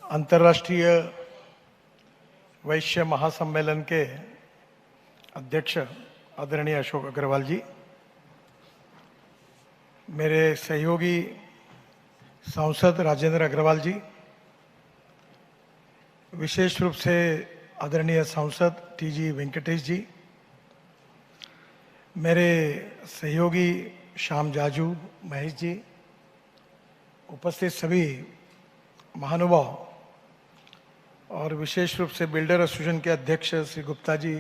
अंतर्राष्ट्रीय वैश्य महासम्मेलन के अध्यक्ष आदरणीय अशोक अग्रवाल जी, मेरे सहयोगी सांसद राजेंद्र अग्रवाल जी, विशेष रूप से आदरणीय सांसद टीजी वेंकटेश जी, मेरे सहयोगी श्याम जाजू महेश जी, उपस्थित सभी महानुभाव और विशेष रूप से बिल्डर एसोसिएशन के अध्यक्ष श्री गुप्ता जी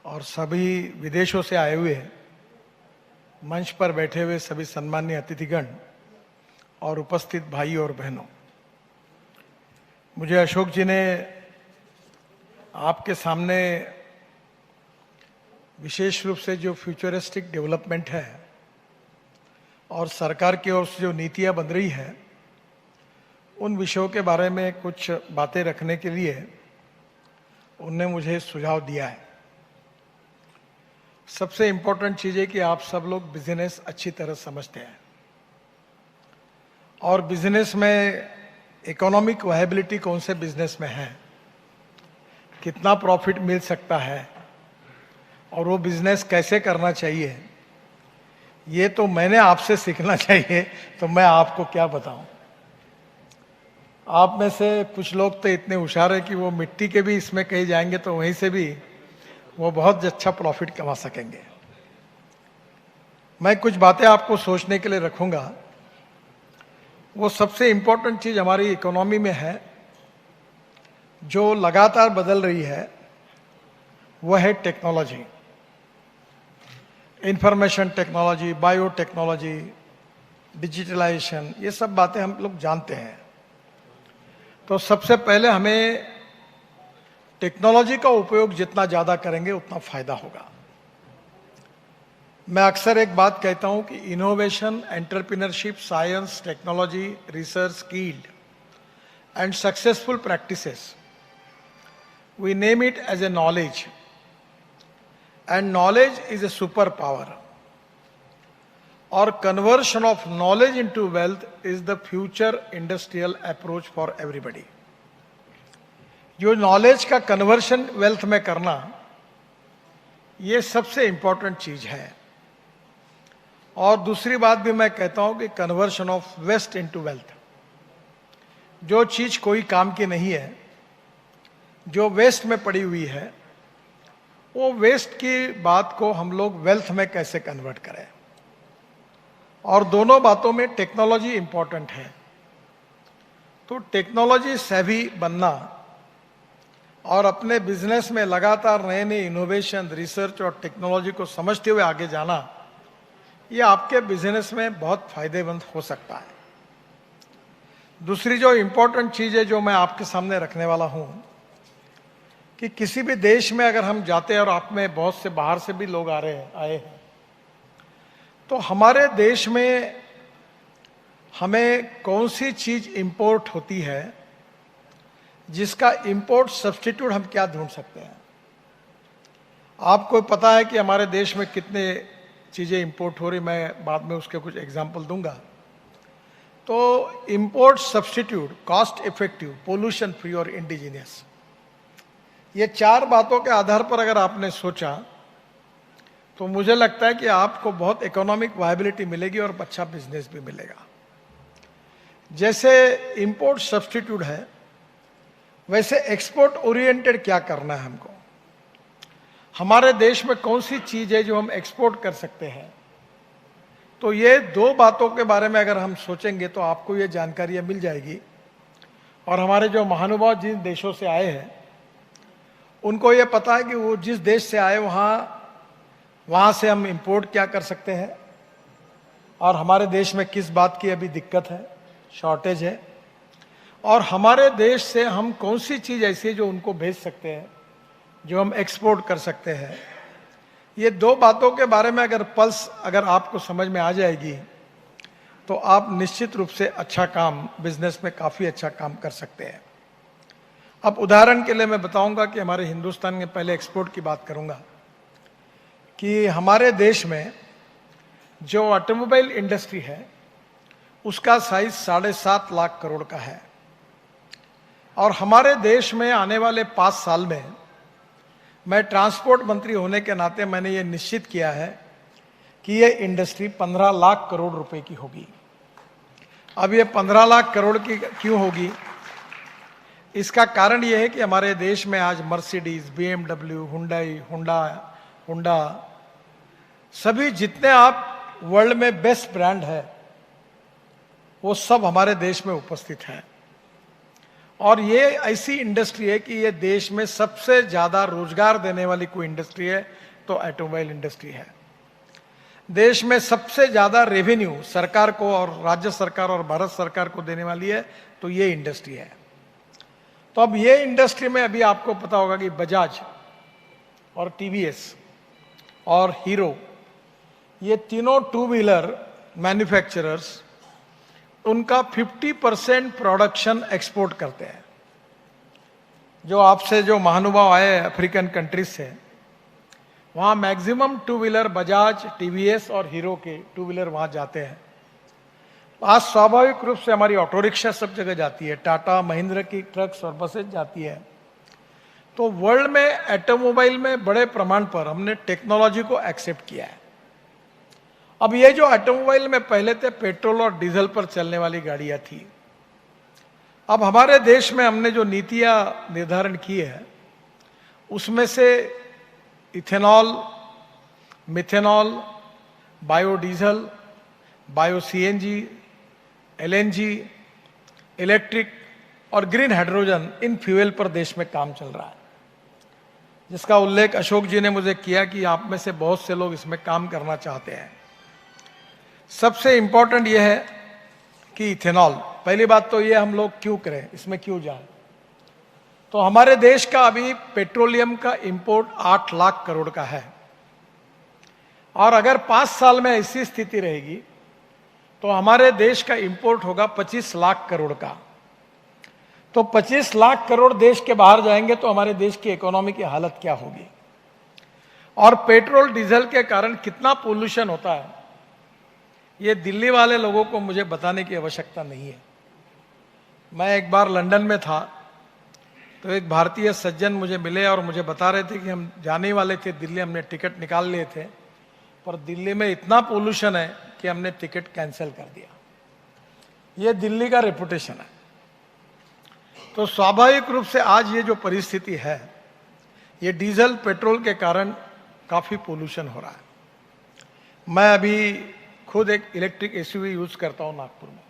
और सभी विदेशों से आए हुए मंच पर बैठे हुए सभी सम्माननीय अतिथिगण और उपस्थित भाई और बहनों, मुझे अशोक जी ने आपके सामने विशेष रूप से जो फ्यूचरिस्टिक डेवलपमेंट है और सरकार की ओर से जो नीतियां बन रही है उन विषयों के बारे में कुछ बातें रखने के लिए उनने मुझे सुझाव दिया है। सबसे इम्पोर्टेंट चीज़ है कि आप सब लोग बिजनेस अच्छी तरह समझते हैं और बिजनेस में इकोनॉमिक वायबिलिटी कौन से बिजनेस में है, कितना प्रॉफिट मिल सकता है और वो बिजनेस कैसे करना चाहिए, ये तो मैंने आपसे सीखना चाहिए, तो मैं आपको क्या बताऊं। आप में से कुछ लोग तो इतने होशियार है कि वो मिट्टी के भी इसमें कहीं जाएंगे तो वहीं से भी वो बहुत अच्छा प्रॉफिट कमा सकेंगे। मैं कुछ बातें आपको सोचने के लिए रखूंगा। वो सबसे इम्पोर्टेंट चीज़ हमारी इकोनॉमी में है जो लगातार बदल रही है, वह है technology, information technology, biotechnology, digitalisation, ये सब बातें हम लोग जानते हैं। तो सबसे पहले हमें टेक्नोलॉजी का उपयोग जितना ज़्यादा करेंगे उतना फायदा होगा। मैं अक्सर एक बात कहता हूं कि innovation, entrepreneurship, science, technology, research, skilled and successful practices, we name it as a knowledge, and knowledge is a super power और conversion of knowledge into wealth is the future industrial approach for everybody. जो knowledge का conversion wealth में करना, ये सबसे important चीज है। और दूसरी बात भी मैं कहता हूं कि conversion of waste into wealth. जो चीज कोई काम की नहीं है, जो वेस्ट में पड़ी हुई है, वो वेस्ट की बात को हम लोग वेल्थ में कैसे कन्वर्ट करें। और दोनों बातों में टेक्नोलॉजी इंपॉर्टेंट है। तो टेक्नोलॉजी सेवी बनना और अपने बिजनेस में लगातार नए नए इनोवेशन, रिसर्च और टेक्नोलॉजी को समझते हुए आगे जाना, ये आपके बिजनेस में बहुत फायदेमंद हो सकता है। दूसरी जो इंपॉर्टेंट चीज़ है जो मैं आपके सामने रखने वाला हूं कि किसी भी देश में अगर हम जाते हैं और आप में बहुत से बाहर से भी लोग आए हैं, तो हमारे देश में हमें कौन सी चीज इंपोर्ट होती है जिसका इंपोर्ट सब्स्टिट्यूट हम क्या ढूंढ सकते हैं। आपको पता है कि हमारे देश में कितने चीजें इंपोर्ट हो रही, मैं बाद में उसके कुछ एग्जांपल दूंगा। तो import, substitute, cost effective, pollution free और इंडिजिनियस, ये चार बातों के आधार पर अगर आपने सोचा तो मुझे लगता है कि आपको बहुत इकोनॉमिक वायबिलिटी मिलेगी और अच्छा बिजनेस भी मिलेगा। जैसे इंपोर्ट सब्स्टिट्यूट है, वैसे एक्सपोर्ट ओरिएंटेड क्या करना है हमको। हमारे देश में कौन सी चीज है जो हम एक्सपोर्ट कर सकते हैं। तो ये दो बातों के बारे में अगर हम सोचेंगे तो आपको ये जानकारियां मिल जाएगी। और हमारे जो महानुभाव जिन देशों से आए हैं उनको ये पता है कि वो जिस देश से आए वहाँ से हम इंपोर्ट क्या कर सकते हैं और हमारे देश में किस बात की अभी दिक्कत है, शॉर्टेज है, और हमारे देश से हम कौन सी चीज़ ऐसी है जो उनको भेज सकते हैं, जो हम एक्सपोर्ट कर सकते हैं। ये दो बातों के बारे में अगर आपको समझ में आ जाएगी तो आप निश्चित रूप से अच्छा काम, बिजनेस में काफ़ी अच्छा काम कर सकते हैं। अब उदाहरण के लिए मैं बताऊंगा कि हमारे हिंदुस्तान में, पहले एक्सपोर्ट की बात करूंगा कि हमारे देश में जो ऑटोमोबाइल इंडस्ट्री है उसका साइज 7.5 लाख करोड़ का है और हमारे देश में आने वाले 5 साल में मैं ट्रांसपोर्ट मंत्री होने के नाते मैंने ये निश्चित किया है कि ये इंडस्ट्री 15 लाख करोड़ रुपए की होगी। अब ये 15 लाख करोड़ की क्यों होगी? इसका कारण ये है कि हमारे देश में आज मर्सिडीज, BMW, हुंडई, हुंडा सभी जितने आप वर्ल्ड में बेस्ट ब्रांड है वो सब हमारे देश में उपस्थित हैं। और ये ऐसी इंडस्ट्री है कि ये देश में सबसे ज्यादा रोजगार देने वाली कोई इंडस्ट्री है तो ऑटोमोबाइल इंडस्ट्री है। देश में सबसे ज्यादा रेवेन्यू सरकार को और राज्य सरकार और भारत सरकार को देने वाली है तो ये इंडस्ट्री है। तो अब ये इंडस्ट्री में अभी आपको पता होगा कि बजाज और TVS और हीरो, ये तीनों 2 व्हीलर मैन्युफैक्चरर्स उनका 50% प्रोडक्शन एक्सपोर्ट करते हैं। जो आपसे जो महानुभाव आए अफ्रीकन कंट्रीज से, वहाँ मैक्सिमम 2 व्हीलर बजाज, TVS और हीरो के 2 व्हीलर वहाँ जाते हैं। आज स्वाभाविक रूप से हमारी ऑटो रिक्शा सब जगह जाती है, टाटा महिंद्रा की ट्रक्स और बसेज जाती है। तो वर्ल्ड में ऑटोमोबाइल में बड़े प्रमाण पर हमने टेक्नोलॉजी को एक्सेप्ट किया है। अब ये जो ऑटोमोबाइल में पहले थे पेट्रोल और डीजल पर चलने वाली गाड़ियां थी, अब हमारे देश में हमने जो नीतियां निर्धारण की है उसमें से ethanol, methanol, biodiesel, bio CNG, LNG, electric और ग्रीन हाइड्रोजन, इन फ्यूल पर देश में काम चल रहा है, जिसका उल्लेख अशोक जी ने मुझे किया कि आप में से बहुत से लोग इसमें काम करना चाहते हैं। सबसे इंपॉर्टेंट यह है कि इथेनॉल, पहली बात तो ये हम लोग क्यों करें, इसमें क्यों जाएं? तो हमारे देश का अभी पेट्रोलियम का इंपोर्ट 8 लाख करोड़ का है और अगर 5 साल में ऐसी स्थिति रहेगी तो हमारे देश का इंपोर्ट होगा 25 लाख करोड़ का। तो 25 लाख करोड़ देश के बाहर जाएंगे तो हमारे देश की इकोनॉमी की हालत क्या होगी? और पेट्रोल डीजल के कारण कितना पोल्यूशन होता है ये दिल्ली वाले लोगों को मुझे बताने की आवश्यकता नहीं है। मैं एक बार लंदन में था तो एक भारतीय सज्जन मुझे मिले और मुझे बता रहे थे कि हम जाने वाले थे दिल्ली, हमने टिकट निकाल लिए थे, पर दिल्ली में इतना पोल्यूशन है कि हमने टिकट कैंसिल कर दिया। ये दिल्ली का रेपुटेशन है। तो स्वाभाविक रूप से आज ये जो परिस्थिति है ये डीजल पेट्रोल के कारण काफी पोल्यूशन हो रहा है। मैं अभी खुद एक इलेक्ट्रिक SUV यूज करता हूं नागपुर में।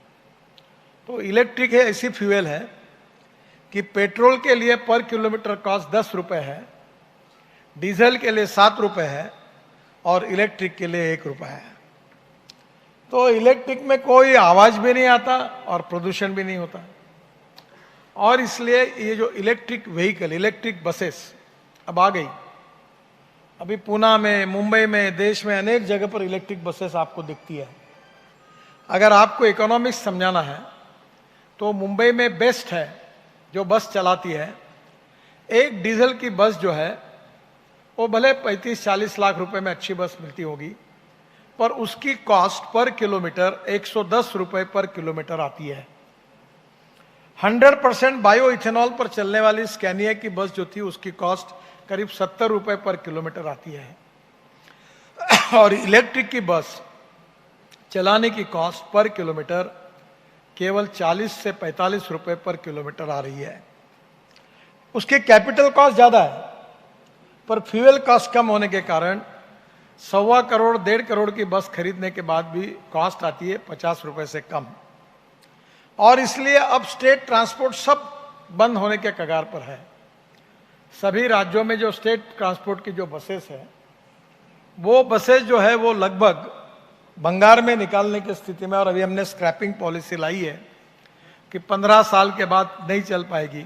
तो इलेक्ट्रिक है ऐसी फ्यूल है कि पेट्रोल के लिए पर किलोमीटर कॉस्ट 10 रुपए है, डीजल के लिए 7 रुपए है और इलेक्ट्रिक के लिए 1 रुपया है। तो इलेक्ट्रिक में कोई आवाज भी नहीं आता और प्रदूषण भी नहीं होता। और इसलिए ये जो इलेक्ट्रिक व्हीकल, इलेक्ट्रिक बसेस अब आ गई। अभी पूना में, मुंबई में, देश में अनेक जगह पर इलेक्ट्रिक बसेस आपको दिखती है। अगर आपको इकोनॉमिक्स समझाना है तो मुंबई में बेस्ट है जो बस चलाती है। एक डीजल की बस जो है वो भले 35-40 लाख रुपए में अच्छी बस मिलती होगी, पर उसकी कॉस्ट पर किलोमीटर 110 रुपए पर किलोमीटर आती है। 100% बायो इथेनॉल पर चलने वाली स्कैनिया की बस जो थी उसकी कॉस्ट करीब 70 रुपए पर किलोमीटर आती है और इलेक्ट्रिक की बस चलाने की कॉस्ट पर किलोमीटर केवल 40 से 45 रुपए पर किलोमीटर आ रही है। उसकी कैपिटल कॉस्ट ज्यादा है पर फ्यूल कॉस्ट कम होने के कारण 1.25 करोड़ 1.5 करोड़ की बस खरीदने के बाद भी कॉस्ट आती है 50 रुपए से कम। और इसलिए अब स्टेट ट्रांसपोर्ट सब बंद होने के कगार पर है। सभी राज्यों में जो स्टेट ट्रांसपोर्ट की जो बसेस है वो बसेस जो है वो लगभग भंगार में निकालने की स्थिति में, और अभी हमने स्क्रैपिंग पॉलिसी लाई है कि 15 साल के बाद नहीं चल पाएगी।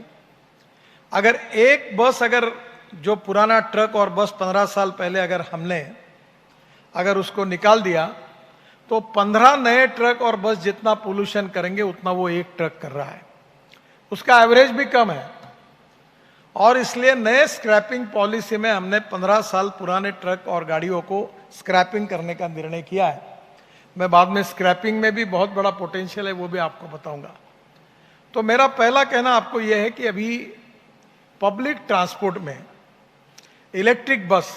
अगर एक बस, अगर जो पुराना ट्रक और बस 15 साल पहले अगर उसको निकाल दिया तो 15 नए ट्रक और बस जितना पोल्यूशन करेंगे उतना वो एक ट्रक कर रहा है। उसका एवरेज भी कम है और इसलिए नए स्क्रैपिंग पॉलिसी में हमने 15 साल पुराने ट्रक और गाड़ियों को स्क्रैपिंग करने का निर्णय किया है। मैं बाद में स्क्रैपिंग में भी बहुत बड़ा पोटेंशियल है वो भी आपको बताऊंगा। तो मेरा पहला कहना आपको यह है कि अभी पब्लिक ट्रांसपोर्ट में इलेक्ट्रिक बस,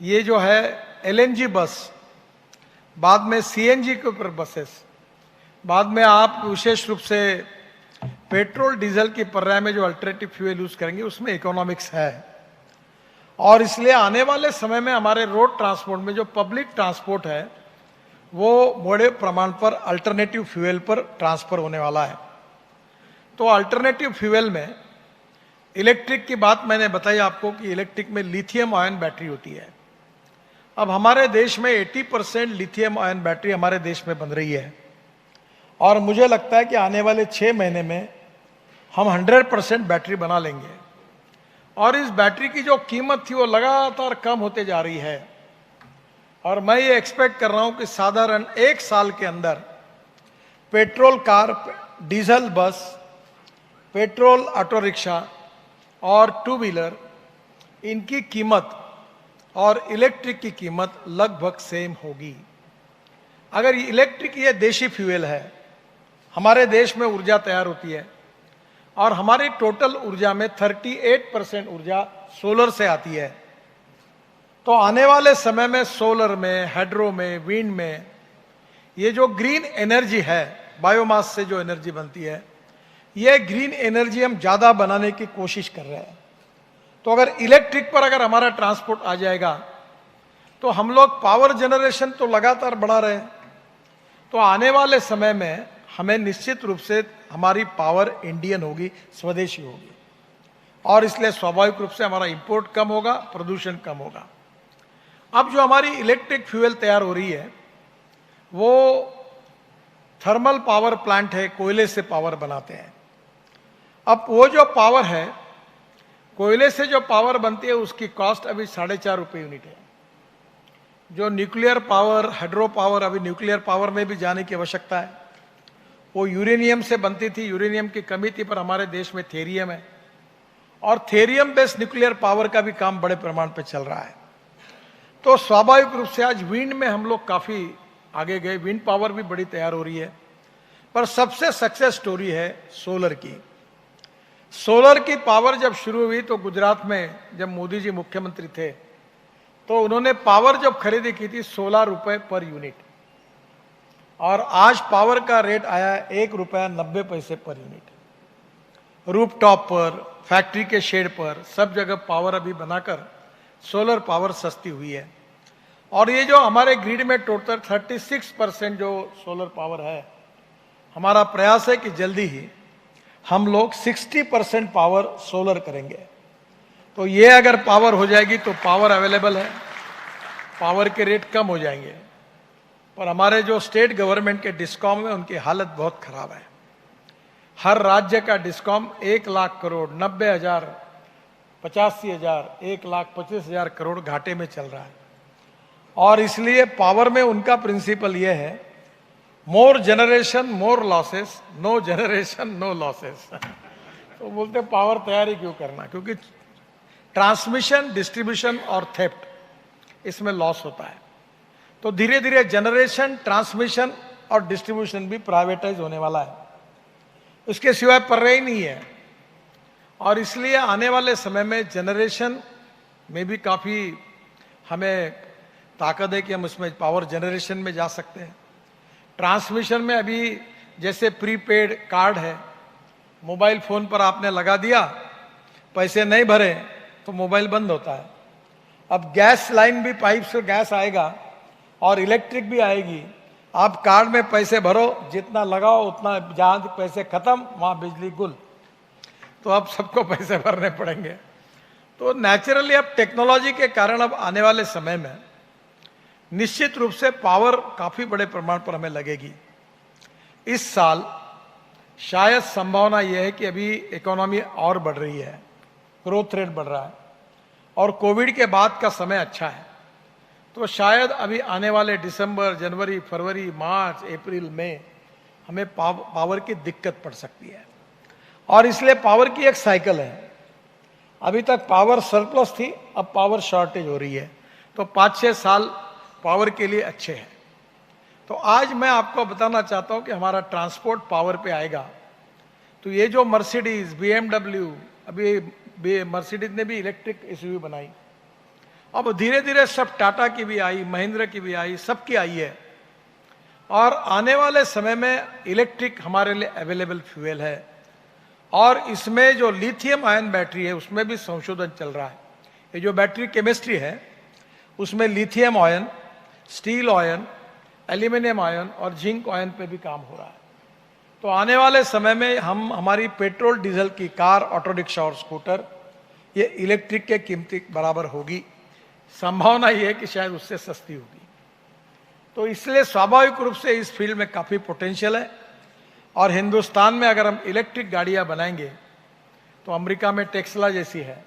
ये जो है एलएनजी बस, बाद में सीएनजी के ऊपर बसेस, बाद में आप विशेष रूप से पेट्रोल डीजल की पर्याय में जो अल्टरनेटिव फ्यूल यूज करेंगे, उसमें इकोनॉमिक्स है। और इसलिए आने वाले समय में हमारे रोड ट्रांसपोर्ट में जो पब्लिक ट्रांसपोर्ट है वो बड़े प्रमाण पर अल्टरनेटिव फ्यूल पर ट्रांसफर होने वाला है। तो अल्टरनेटिव फ्यूल में इलेक्ट्रिक की बात मैंने बताई आपको कि इलेक्ट्रिक में लिथियम आयन बैटरी होती है। अब हमारे देश में 80% लिथियम आयन बैटरी हमारे देश में बन रही है और मुझे लगता है कि आने वाले 6 महीने में हम 100% बैटरी बना लेंगे। और इस बैटरी की जो कीमत थी वो लगातार कम होते जा रही है और मैं ये एक्सपेक्ट कर रहा हूं कि साधारण 1 साल के अंदर पेट्रोल कार, डीजल बस, पेट्रोल ऑटो रिक्शा और 2 व्हीलर, इनकी कीमत और इलेक्ट्रिक की कीमत लगभग सेम होगी। अगर इलेक्ट्रिक ये देशी फ्यूल है, हमारे देश में ऊर्जा तैयार होती है और हमारी टोटल ऊर्जा में 38% ऊर्जा सोलर से आती है। तो आने वाले समय में सोलर में, हाइड्रो में, विंड में ये जो ग्रीन एनर्जी है, बायोमास से जो एनर्जी बनती है, ये ग्रीन एनर्जी हम ज्यादा बनाने की कोशिश कर रहे हैं। तो अगर इलेक्ट्रिक पर अगर हमारा ट्रांसपोर्ट आ जाएगा तो हम लोग पावर जनरेशन तो लगातार बढ़ा रहे हैं, तो आने वाले समय में हमें निश्चित रूप से हमारी पावर इंडियन होगी, स्वदेशी होगी और इसलिए स्वाभाविक रूप से हमारा इंपोर्ट कम होगा, प्रदूषण कम होगा। अब जो हमारी इलेक्ट्रिक फ्यूल तैयार हो रही है वो थर्मल पावर प्लांट है, कोयले से पावर बनाते हैं। अब वो जो पावर है, कोयले से जो पावर बनती है उसकी कॉस्ट अभी 4.5 रुपये यूनिट है। जो न्यूक्लियर पावर, हाइड्रो पावर, अभी न्यूक्लियर पावर में भी जाने की आवश्यकता है। वो यूरेनियम से बनती थी, यूरेनियम की कमी थी, पर हमारे देश में थेरियम है और थेरियम बेस्ड न्यूक्लियर पावर का भी काम बड़े प्रमाण पर चल रहा है। तो स्वाभाविक रूप से आज विंड में हम लोग काफी आगे गए, विंड पावर भी बड़ी तैयार हो रही है। पर सबसे सक्सेस स्टोरी है सोलर की। सोलर की पावर जब शुरू हुई तो गुजरात में जब मोदी जी मुख्यमंत्री थे तो उन्होंने पावर जब खरीदी की थी 16 रुपए पर यूनिट और आज पावर का रेट आया है 1.90 रुपये पर यूनिट। रूफटॉप पर, फैक्ट्री के शेड पर, सब जगह पावर अभी बनाकर सोलर पावर सस्ती हुई है। और ये जो हमारे ग्रिड में टोटल 36% जो सोलर पावर है, हमारा प्रयास है कि जल्दी ही हम लोग 60% पावर सोलर करेंगे। तो ये अगर पावर हो जाएगी तो पावर अवेलेबल है, पावर के रेट कम हो जाएंगे। पर हमारे जो स्टेट गवर्नमेंट के डिस्कॉम है उनकी हालत बहुत खराब है। हर राज्य का डिस्कॉम 1 लाख करोड़, 90,000, 85,000, 1,25,000 करोड़ घाटे में चल रहा है। और इसलिए पावर में उनका प्रिंसिपल यह है, more generation more losses, no generation no losses. तो बोलते पावर तैयारी क्यों करना, क्योंकि ट्रांसमिशन, डिस्ट्रीब्यूशन और थेफ्ट, इसमें लॉस होता है। तो धीरे धीरे जनरेशन, ट्रांसमिशन और डिस्ट्रीब्यूशन भी प्राइवेटाइज होने वाला है, उसके सिवाय पर रही नहीं है। और इसलिए आने वाले समय में जनरेशन में भी काफी हमें ताकत है कि हम उसमें पावर जनरेशन में जा सकते हैं। ट्रांसमिशन में अभी जैसे प्रीपेड कार्ड है, मोबाइल फोन पर आपने लगा दिया, पैसे नहीं भरे तो मोबाइल बंद होता है। अब गैस लाइन भी, पाइप से गैस आएगा और इलेक्ट्रिक भी आएगी। आप कार्ड में पैसे भरो, जितना लगाओ उतना, जहां पैसे खत्म वहां बिजली गुल। तो अब सबको पैसे भरने पड़ेंगे। तो नेचुरली अब टेक्नोलॉजी के कारण अब आने वाले समय में निश्चित रूप से पावर काफी बड़े प्रमाण पर हमें लगेगी। इस साल शायद संभावना यह है कि अभी इकोनॉमी और बढ़ रही है, ग्रोथ रेट बढ़ रहा है और कोविड के बाद का समय अच्छा है। तो शायद अभी आने वाले दिसंबर, जनवरी, फरवरी, मार्च, अप्रैल में हमें पावर की दिक्कत पड़ सकती है। और इसलिए पावर की एक साइकिल है। अभी तक पावर सरप्लस थी, अब पावर शॉर्टेज हो रही है। तो 5-6 साल पावर के लिए अच्छे हैं। तो आज मैं आपको बताना चाहता हूं कि हमारा ट्रांसपोर्ट पावर पे आएगा तो ये जो मर्सिडीज, बीएमडब्ल्यू, अभी मर्सिडीज ने भी इलेक्ट्रिक एसयूवी बनाई, अब धीरे धीरे सब टाटा की भी आई, महिंद्रा की भी आई, सबकी आई है। और आने वाले समय में इलेक्ट्रिक हमारे लिए अवेलेबल फ्यूल है। और इसमें जो लिथियम आयन बैटरी है उसमें भी संशोधन चल रहा है। ये जो बैटरी केमिस्ट्री है उसमें lithium ion, steel ion, aluminium ion और जिंक आयन पे भी काम हो रहा है। तो आने वाले समय में हम हमारी पेट्रोल डीजल की कार, ऑटो रिक्शा और स्कूटर ये इलेक्ट्रिक के कीमती बराबर होगी। संभावना ये है कि शायद उससे सस्ती होगी। तो इसलिए स्वाभाविक रूप से इस फील्ड में काफ़ी पोटेंशियल है। और हिंदुस्तान में अगर हम इलेक्ट्रिक गाड़ियां बनाएंगे तो अमेरिका में टेस्ला जैसी है,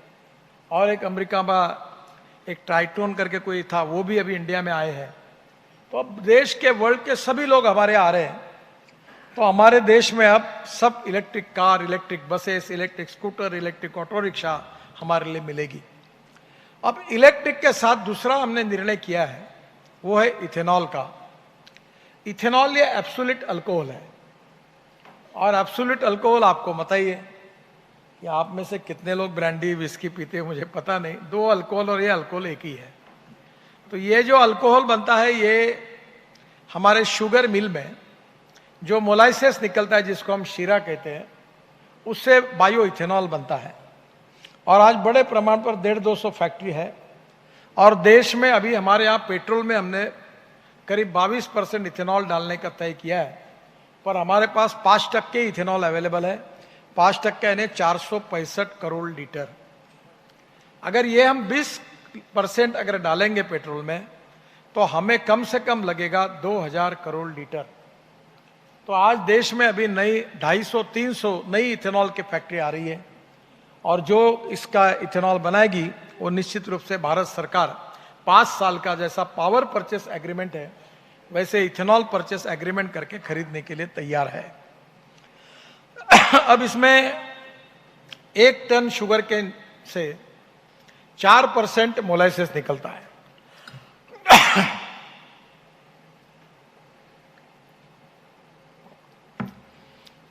और एक अमेरिका में एक ट्राइटोन करके कोई था, वो भी अभी इंडिया में आए हैं। तो अब देश के, वर्ल्ड के सभी लोग हमारे आ रहे हैं। तो हमारे देश में अब सब electric car, electric buses, electric scooter, electric auto rickshaw हमारे लिए मिलेगी। अब इलेक्ट्रिक के साथ दूसरा हमने निर्णय किया है, वो है इथेनॉल का। इथेनॉल ये एब्सोल्यूट अल्कोहल है, और एब्सोल्यूट अल्कोहल आपको बताइए कि आप में से कितने लोग ब्रांडी विस्की पीते हैं मुझे पता नहीं। दो अल्कोहल और ये अल्कोहल एक ही है। तो ये जो अल्कोहल बनता है ये हमारे शुगर मिल में जो मोलाइसेस निकलता है, जिसको हम शीरा कहते हैं, उससे बायो इथेनॉल बनता है। और आज बड़े प्रमाण पर 150-200 फैक्ट्री है। और देश में अभी हमारे यहाँ पेट्रोल में हमने करीब 22% इथेनॉल डालने का तय किया है, पर हमारे पास 5% इथेनॉल अवेलेबल है। 5% यानी 465 करोड़ लीटर। अगर ये हम 20% अगर डालेंगे पेट्रोल में तो हमें कम से कम लगेगा 2000 करोड़ लीटर। तो आज देश में अभी नई 250-300 नई इथेनॉल की फैक्ट्री आ रही है, और जो इसका इथेनॉल बनाएगी वो निश्चित रूप से भारत सरकार 5 साल का जैसा पावर परचेस एग्रीमेंट है वैसे इथेनॉल परचेस एग्रीमेंट करके खरीदने के लिए तैयार है। अब इसमें 1 टन शुगर केन से 4% मोलाइसेस निकलता है।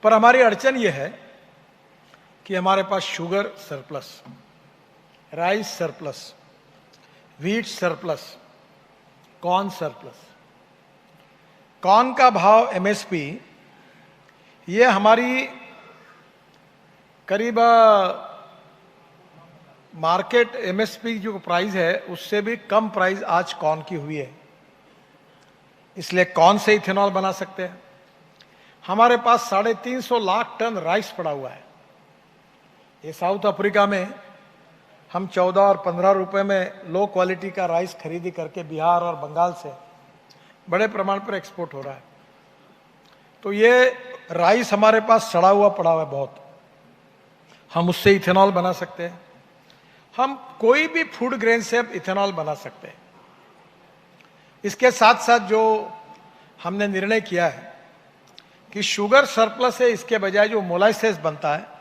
पर हमारी अड़चन यह है कि हमारे पास sugar surplus, rice surplus, wheat surplus, corn surplus. Corn का भाव एमएसपी ये हमारी करीब मार्केट एमएसपी जो प्राइस है उससे भी कम प्राइस आज कॉर्न की हुई है। इसलिए कॉर्न से इथेनॉल बना सकते हैं। हमारे पास 350 लाख टन राइस पड़ा हुआ है। ये साउथ अफ्रीका में हम 14 और 15 रुपए में लो क्वालिटी का राइस खरीदी करके बिहार और बंगाल से बड़े प्रमाण पर एक्सपोर्ट हो रहा है। तो ये राइस हमारे पास सड़ा हुआ पड़ा हुआ है बहुत, हम उससे इथेनॉल बना सकते हैं। हम कोई भी फूड ग्रेन से अब इथेनॉल बना सकते हैं। इसके साथ साथ जो हमने निर्णय किया है कि शुगर सरप्लस है, इसके बजाय जो मोलाइसेस बनता है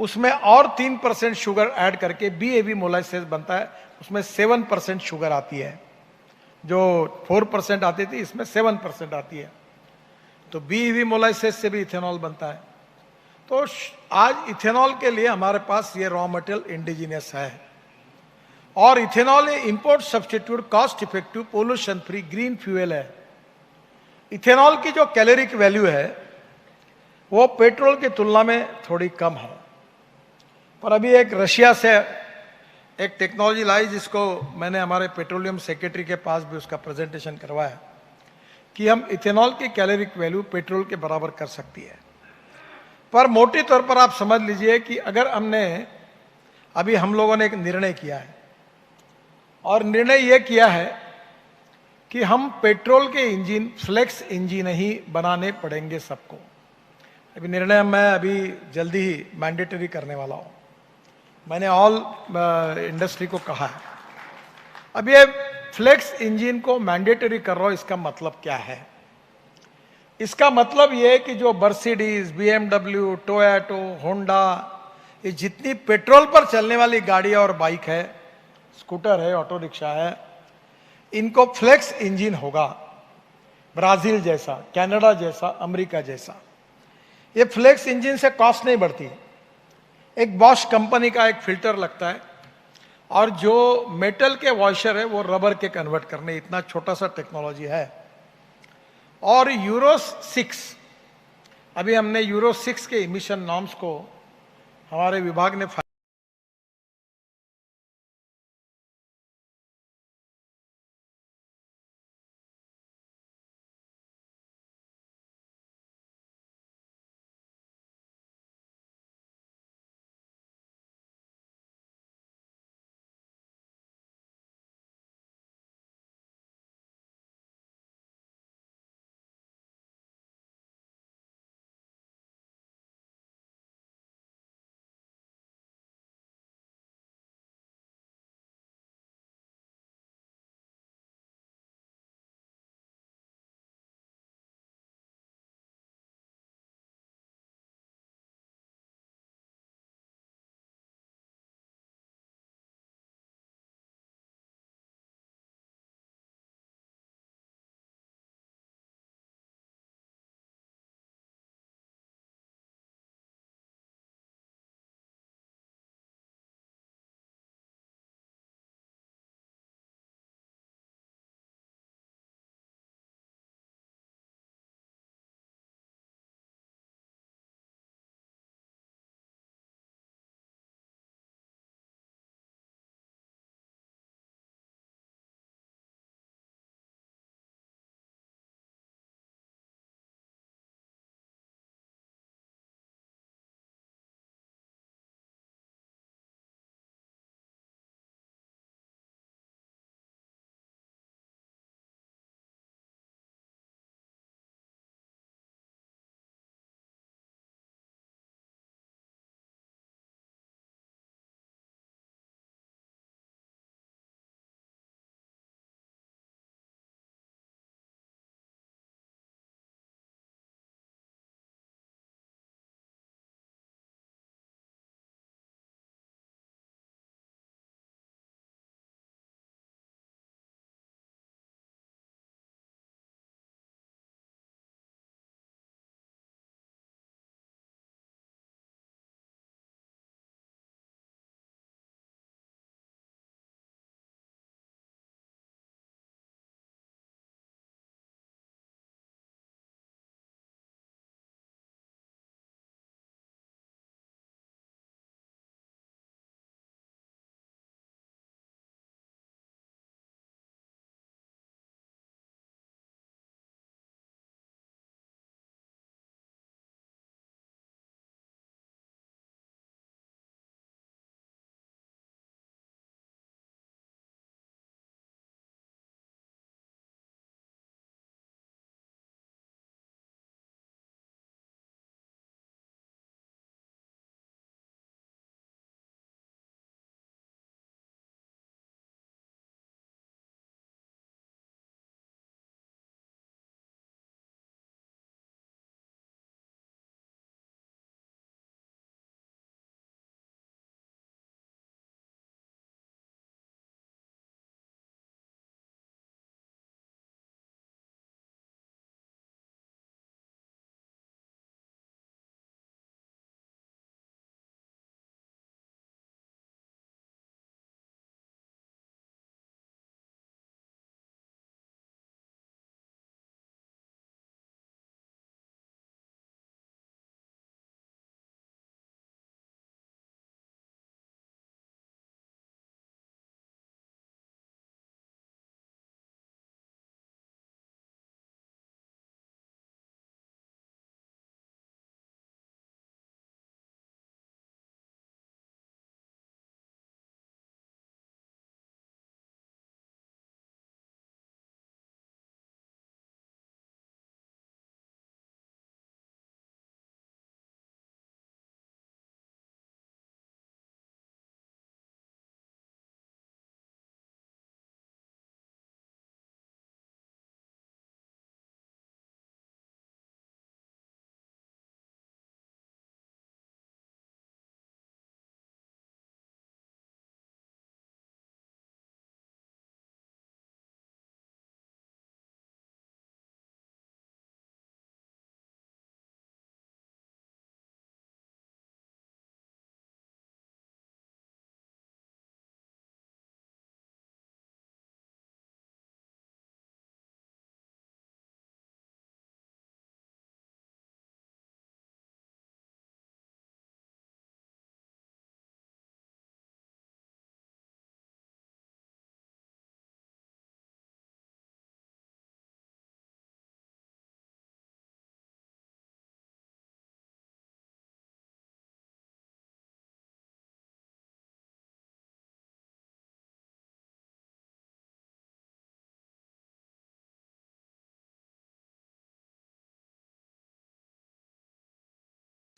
उसमें और 3% शुगर ऐड करके बीएवी मोलाइसेस बनता है। उसमें 7% शुगर आती है, जो 4% आती थी इसमें 7% आती है। तो बीएवी मोलाइसेस से भी इथेनॉल बनता है। तो आज इथेनॉल के लिए हमारे पास ये रॉ मटेरियल इंडिजिनियस है। और ethanol import substitute, cost effective, pollution free, green fuel है। इथेनॉल की जो कैलोरिक वैल्यू है वो पेट्रोल की तुलना में थोड़ी कम है। पर अभी एक रशिया से एक टेक्नोलॉजी लाई, जिसको मैंने हमारे पेट्रोलियम सेक्रेटरी के पास भी उसका प्रेजेंटेशन करवाया, कि हम इथेनॉल की कैलोरिक वैल्यू पेट्रोल के बराबर कर सकती है। पर मोटे तौर पर आप समझ लीजिए कि अगर हमने अभी हम लोगों ने एक निर्णय किया है, और निर्णय यह किया है कि हम पेट्रोल के इंजन, फ्लेक्स इंजन ही बनाने पड़ेंगे सबको। अभी निर्णय मैं अभी जल्दी ही मैंडेटरी करने वाला हूं। मैंने ऑल इंडस्ट्री को कहा है। अब ये फ्लेक्स इंजन को मैंडेटरी कर रहा हूं, इसका मतलब क्या है? इसका मतलब ये है कि जो मर्सिडीज, बीएमडब्ल्यू, टोयोटो, होंडा, ये जितनी पेट्रोल पर चलने वाली गाड़ियां और बाइक है, स्कूटर है, ऑटो रिक्शा है, इनको फ्लेक्स इंजन होगा। ब्राजील जैसा, कनाडा जैसा, अमेरिका जैसा। ये फ्लेक्स इंजन से कॉस्ट नहीं बढ़ती। एक बॉश कंपनी का एक फिल्टर लगता है और जो मेटल के वॉशर है वो रबर के कन्वर्ट करने, इतना छोटा सा टेक्नोलॉजी है। और यूरो 6, अभी हमने यूरो 6 के इमिशन नॉर्म्स को हमारे विभाग ने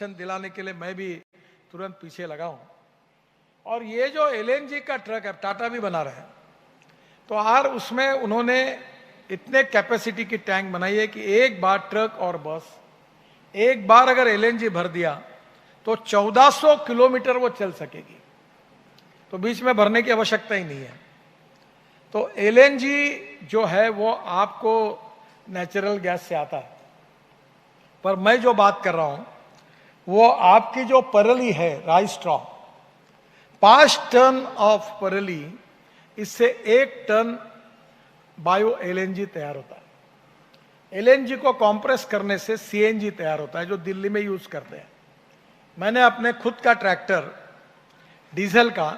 दिलाने के लिए मैं भी तुरंत पीछे लगा हूं। और ये जो एलएनजी का ट्रक है, टाटा भी बना रहा है, तो यार उसमें उन्होंने इतने कैपेसिटी की टैंक बनाई है कि एक बार ट्रक और बस एक बार अगर एलएनजी भर दिया तो 1400 किलोमीटर वो चल सकेगी, तो बीच में भरने की आवश्यकता ही नहीं है। तो एलएनजी जो है वो आपको नेचुरल गैस से आता है, पर मैं जो बात कर रहा हूं वो आपकी जो परली है राइस स्ट्रॉ, 5 टन ऑफ परली, इससे 1 टन बायो एलएनजी तैयार होता है। एलएनजी को कंप्रेस करने से सीएनजी तैयार होता है, जो दिल्ली में यूज करते हैं। मैंने अपने खुद का ट्रैक्टर डीजल का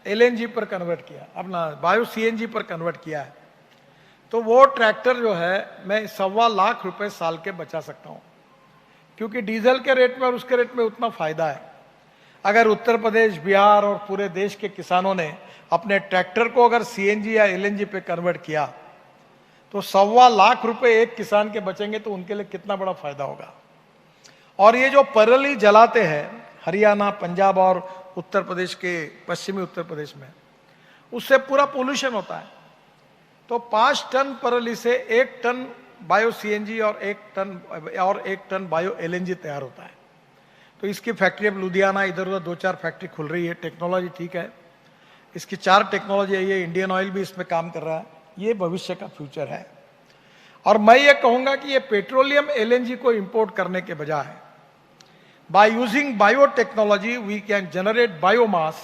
एलएनजी पर कन्वर्ट किया, अपना बायो सीएनजी पर कन्वर्ट किया है। तो वो ट्रैक्टर जो है मैं 1.25 लाख रुपए साल के बचा सकता हूं, क्योंकि डीजल के रेट में और उसके रेट में उतना फायदा है। अगर उत्तर प्रदेश, बिहार और पूरे देश के किसानों ने अपने ट्रैक्टर को अगर सीएनजी या एलएनजी पे कन्वर्ट किया तो 1.25 लाख रुपए एक किसान के बचेंगे, तो उनके लिए कितना बड़ा फायदा होगा। और ये जो परली जलाते हैं हरियाणा, पंजाब और उत्तर प्रदेश के पश्चिमी उत्तर प्रदेश में, उससे पूरा पोल्यूशन होता है। तो 5 टन परली से 1 टन बायो सीएनजी और 1 टन बायो एलएनजी तैयार होता है। तो इसकी फैक्ट्री अब लुधियाना, इधर उधर 2-4 फैक्ट्री खुल रही है। टेक्नोलॉजी ठीक है, इसकी 4 टेक्नोलॉजी है। ये इंडियन ऑयल भी इसमें काम कर रहा है। ये भविष्य का फ्यूचर है। और मैं ये कहूंगा कि ये पेट्रोलियम एलएनजी को इंपोर्ट करने के बजाय by using biotechnology we can generate biomass,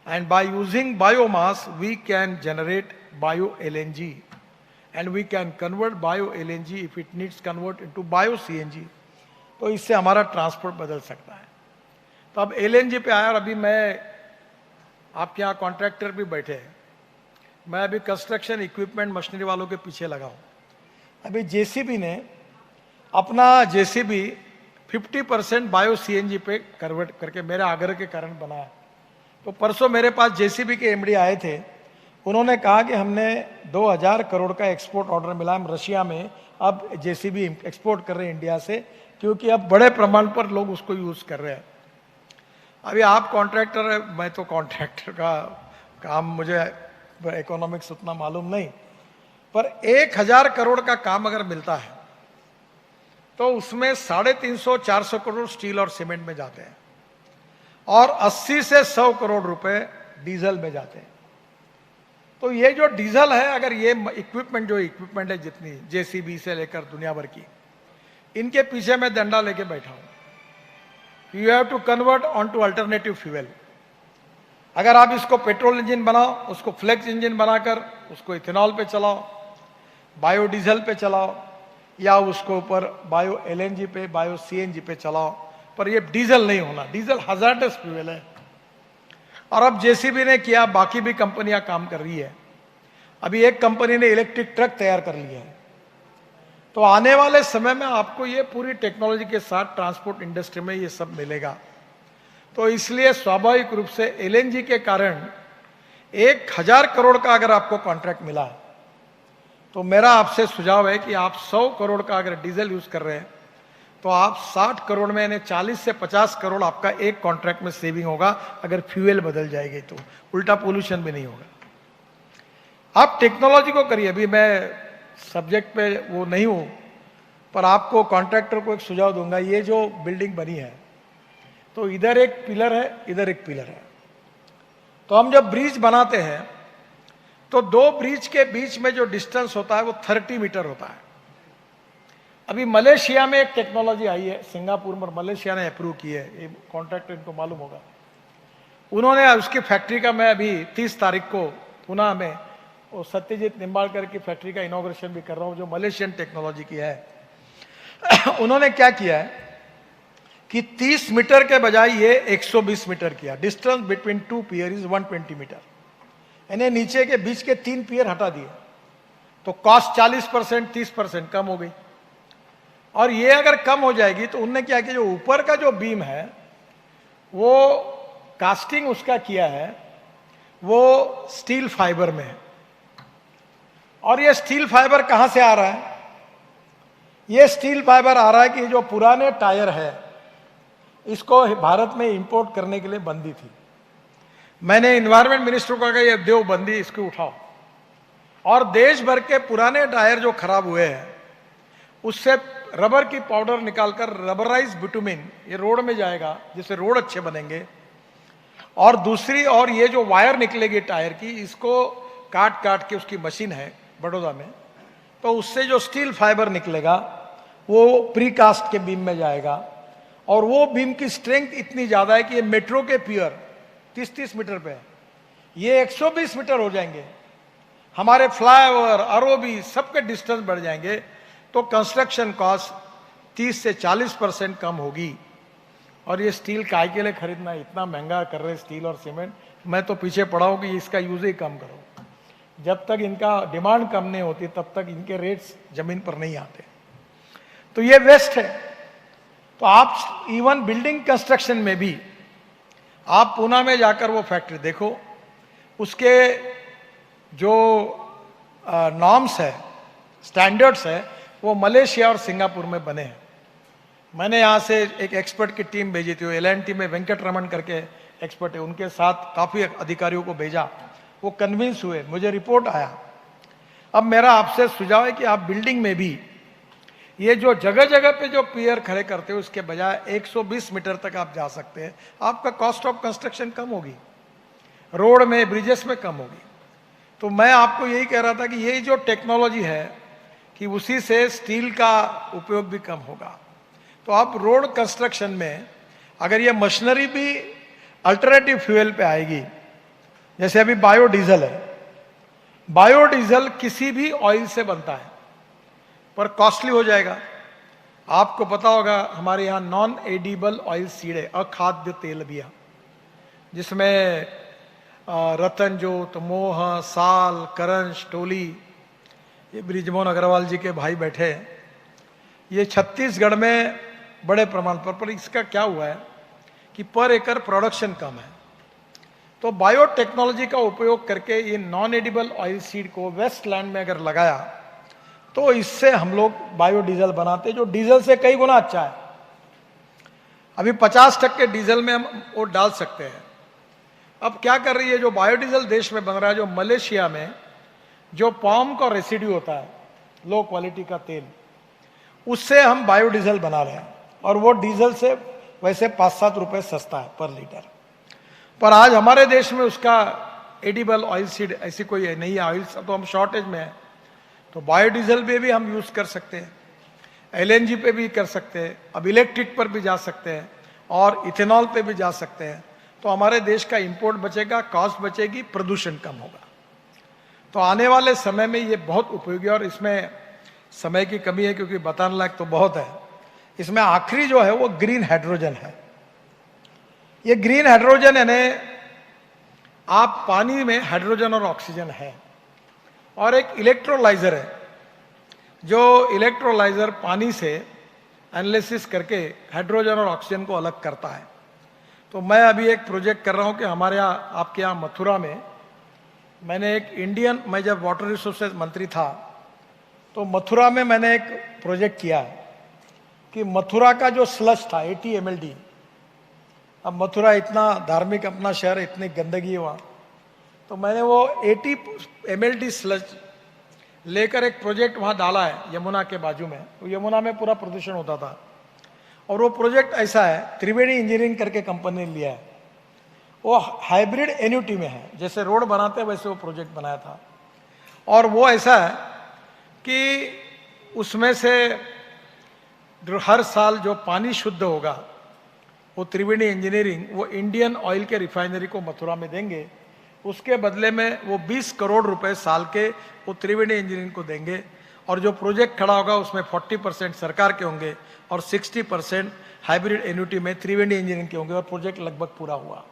and by using biomass we can generate bio LNG, and we can convert bio LNG if it needs convert into bio CNG। तो इससे हमारा transport बदल सकता है। तो अब एलएनजी पे आया। और अभी मैं आपके यहाँ कॉन्ट्रैक्टर भी बैठे हैं, मैं अभी कंस्ट्रक्शन इक्विपमेंट मशीनरी वालों के पीछे लगा हूँ। अभी जेसीबी ने अपना जेसीबी 50% बायो सीएनजी पे कन्वर्ट करके मेरे आग्रह के कारण बनाया। तो परसों मेरे पास जेसीबी के एमडी आए थे, उन्होंने कहा कि हमने 2000 करोड़ का एक्सपोर्ट ऑर्डर मिला, हम रशिया में अब जेसीबी एक्सपोर्ट कर रहे हैं इंडिया से, क्योंकि अब बड़े प्रमाण पर लोग उसको यूज कर रहे हैं। अभी आप कॉन्ट्रैक्टर है, मैं तो कॉन्ट्रैक्टर का काम, मुझे इकोनॉमिक्स उतना मालूम नहीं, पर 1000 करोड़ का काम अगर मिलता है तो उसमें 350-400 करोड़ स्टील और सीमेंट में जाते हैं और 80 से 100 करोड़ रुपए डीजल में जाते हैं। तो ये जो डीजल है, अगर ये इक्विपमेंट है जितनी जेसीबी से लेकर दुनिया भर की, इनके पीछे मैं डंडा लेके बैठा हूं। You have to convert on to alternative fuel. अगर आप इसको पेट्रोल इंजन बनाओ, उसको फ्लेक्स इंजन बनाकर उसको इथेनॉल पे चलाओ, बायोडीजल पे चलाओ, या उसको ऊपर बायो एलएनजी पे, बायो सीएनजी पे चलाओ, पर ये डीजल नहीं होना। डीजल हजार्डस फ्यूल है। और अब जेसीबी ने किया, बाकी भी कंपनियां काम कर रही है। अभी एक कंपनी ने इलेक्ट्रिक ट्रक तैयार कर लिया है। तो आने वाले समय में आपको ये पूरी टेक्नोलॉजी के साथ ट्रांसपोर्ट इंडस्ट्री में ये सब मिलेगा। तो इसलिए स्वाभाविक रूप से एलएनजी के कारण 1000 करोड़ का अगर आपको कॉन्ट्रैक्ट मिला, तो मेरा आपसे सुझाव है कि आप 100 करोड़ का अगर डीजल यूज कर रहे हैं तो आप 60 करोड़ में, यानी 40 से 50 करोड़ आपका एक कॉन्ट्रैक्ट में सेविंग होगा, अगर फ्यूल बदल जाएगी तो। उल्टा पोल्यूशन भी नहीं होगा। आप टेक्नोलॉजी को करिए। अभी मैं सब्जेक्ट पे वो नहीं हूं, पर आपको कॉन्ट्रैक्टर को एक सुझाव दूंगा। ये जो बिल्डिंग बनी है, तो इधर एक पिलर है, इधर एक पिलर है। तो हम जब ब्रिज बनाते हैं तो 2 ब्रिज के बीच में जो डिस्टेंस होता है वो 30 मीटर होता है। अभी मलेशिया में एक टेक्नोलॉजी आई है, सिंगापुर में, मलेशिया ने अप्रूव की है, ये कॉन्ट्रैक्टर इनको मालूम होगा। उन्होंने उसकी फैक्ट्री का, मैं अभी 30 तारीख को पुणे में वो सत्यजीत निम्बालकर की फैक्ट्री का इनॉग्रेशन भी कर रहा हूं, जो मलेशियन टेक्नोलॉजी की है। उन्होंने क्या किया है कि 30 मीटर के बजाय ये 120 मीटर किया। Distance between 2 pier is 120 metre. यानी नीचे के बीच के 3 पियर हटा दिए, तो कॉस्ट 40%, 30% कम हो गई। और ये अगर कम हो जाएगी तो उनने क्या किया, जो ऊपर का जो बीम है वो कास्टिंग उसका किया है, वो स्टील फाइबर में है। और ये स्टील फाइबर कहां से आ रहा है? ये स्टील फाइबर आ रहा है कि जो पुराने टायर है इसको भारत में इंपोर्ट करने के लिए बंदी थी। मैंने इन्वायरमेंट मिनिस्टर को कहा ये देव बंदी इसको उठाओ, और देश भर के पुराने टायर जो खराब हुए हैं उससे रबर की पाउडर निकालकर रबराइज बिटुमिन ये रोड में जाएगा, जिससे रोड अच्छे बनेंगे। और दूसरी और ये जो वायर निकलेगी टायर की, इसको काट काट के उसकी मशीन है बड़ौदा में, तो उससे जो स्टील फाइबर निकलेगा वो प्रीकास्ट के बीम में जाएगा, और वो बीम की स्ट्रेंथ इतनी ज्यादा है कि ये मेट्रो के पियर 30-30 मीटर पे है, ये 120 मीटर हो जाएंगे। हमारे फ्लाईओवर, आरओबी सबके डिस्टेंस बढ़ जाएंगे, तो कंस्ट्रक्शन कॉस्ट 30 से 40% कम होगी। और ये स्टील काय के लिए खरीदना, इतना महंगा कर रहे स्टील और सीमेंट। मैं तो पीछे पड़ा हूं कि इसका यूज ही कम करो। जब तक इनका डिमांड कम नहीं होती तब तक इनके रेट्स जमीन पर नहीं आते। तो ये वेस्ट है। तो आप इवन बिल्डिंग कंस्ट्रक्शन में भी आप पूना में जाकर वो फैक्ट्री देखो, उसके जो नॉर्म्स है, स्टैंडर्ड्स है, वो मलेशिया और सिंगापुर में बने हैं। मैंने यहाँ से एक एक्सपर्ट की टीम भेजी थी, L&T में वेंकट रमन करके एक्सपर्ट है, उनके साथ काफ़ी अधिकारियों को भेजा, वो कन्विंस हुए, मुझे रिपोर्ट आया। अब मेरा आपसे सुझाव है कि आप बिल्डिंग में भी ये जो जगह जगह पे जो पियर खड़े करते हो, उसके बजाय 120 मीटर तक आप जा सकते हैं। आपका कॉस्ट ऑफ कंस्ट्रक्शन कम होगी, रोड में, ब्रिजेस में कम होगी। तो मैं आपको यही कह रहा था कि ये जो टेक्नोलॉजी है कि उसी से स्टील का उपयोग भी कम होगा। तो आप रोड कंस्ट्रक्शन में अगर ये मशीनरी भी अल्टरनेटिव फ्यूल पे आएगी, जैसे अभी बायोडीजल है, बायोडीजल किसी भी ऑयल से बनता है पर कॉस्टली हो जाएगा। आपको पता होगा हमारे यहाँ नॉन एडिबल ऑयल सीड है, अखाद्य तेल बिया, जिसमें रतनजोत, मोह, साल, करंश, टोली, ये ब्रिजमोहन अग्रवाल जी के भाई बैठे हैं, ये छत्तीसगढ़ में बड़े प्रमाण पर इसका क्या हुआ है कि पर एकड़ प्रोडक्शन कम है। तो बायोटेक्नोलॉजी का उपयोग करके ये नॉन एडिबल ऑयल सीड को वेस्टलैंड में अगर लगाया तो इससे हम लोग बायोडीजल बनाते, जो डीजल से कई गुना अच्छा है। अभी 50% डीजल में हम वो डाल सकते हैं। अब क्या कर रही है, जो बायोडीजल देश में बन रहा है, जो मलेशिया में जो पाम का रेसिड्यू होता है, लो क्वालिटी का तेल, उससे हम बायोडीजल बना रहे हैं, और वो डीजल से वैसे 5-7 रुपए सस्ता है पर लीटर। पर आज हमारे देश में उसका एडिबल ऑयल सीड ऐसी कोई नहीं है, ऑयल तो हम शॉर्टेज में है। तो बायोडीजल पे भी हम यूज कर सकते हैं, LNG पे भी कर सकते हैं, अब इलेक्ट्रिक पर भी जा सकते हैं, और इथेनॉल पे भी जा सकते हैं। तो हमारे देश का इंपोर्ट बचेगा, कॉस्ट बचेगी, प्रदूषण कम होगा। तो आने वाले समय में ये बहुत उपयोगी, और इसमें समय की कमी है क्योंकि बताने लायक तो बहुत है। इसमें आखिरी जो है वो ग्रीन हाइड्रोजन है। ये ग्रीन हाइड्रोजन यानी आप पानी में हाइड्रोजन और ऑक्सीजन है, और एक इलेक्ट्रोलाइजर है, जो इलेक्ट्रोलाइजर पानी से एनालिसिस करके हाइड्रोजन और ऑक्सीजन को अलग करता है। तो मैं अभी एक प्रोजेक्ट कर रहा हूं कि हमारे यहाँ, आपके यहाँ मथुरा में, मैंने एक इंडियन, मैं जब वाटर रिसोर्सेज मंत्री था तो मथुरा में मैंने एक प्रोजेक्ट किया है कि मथुरा का जो स्लज था 80 mld, अब मथुरा इतना धार्मिक अपना शहर है, इतनी गंदगी है वहाँ, तो मैंने वो 80 mld स्लज लेकर एक प्रोजेक्ट वहाँ डाला है यमुना के बाजू में। तो यमुना में पूरा प्रदूषण होता था, और वो प्रोजेक्ट ऐसा है, त्रिवेणी इंजीनियरिंग करके कंपनी ने लिया है, वो हाइब्रिड एन्यूटी में है, जैसे रोड बनाते हैं वैसे वो प्रोजेक्ट बनाया था। और वो ऐसा है कि उसमें से हर साल जो पानी शुद्ध होगा वो त्रिवेणी इंजीनियरिंग वो इंडियन ऑयल के रिफाइनरी को मथुरा में देंगे, उसके बदले में वो 20 करोड़ रुपए साल के वो त्रिवेणी इंजीनियरिंग को देंगे। और जो प्रोजेक्ट खड़ा होगा उसमें 40% सरकार के होंगे और 60% हाइब्रिड एन्यूटी में त्रिवेणी इंजीनियरिंग के होंगे, और प्रोजेक्ट लगभग पूरा हुआ।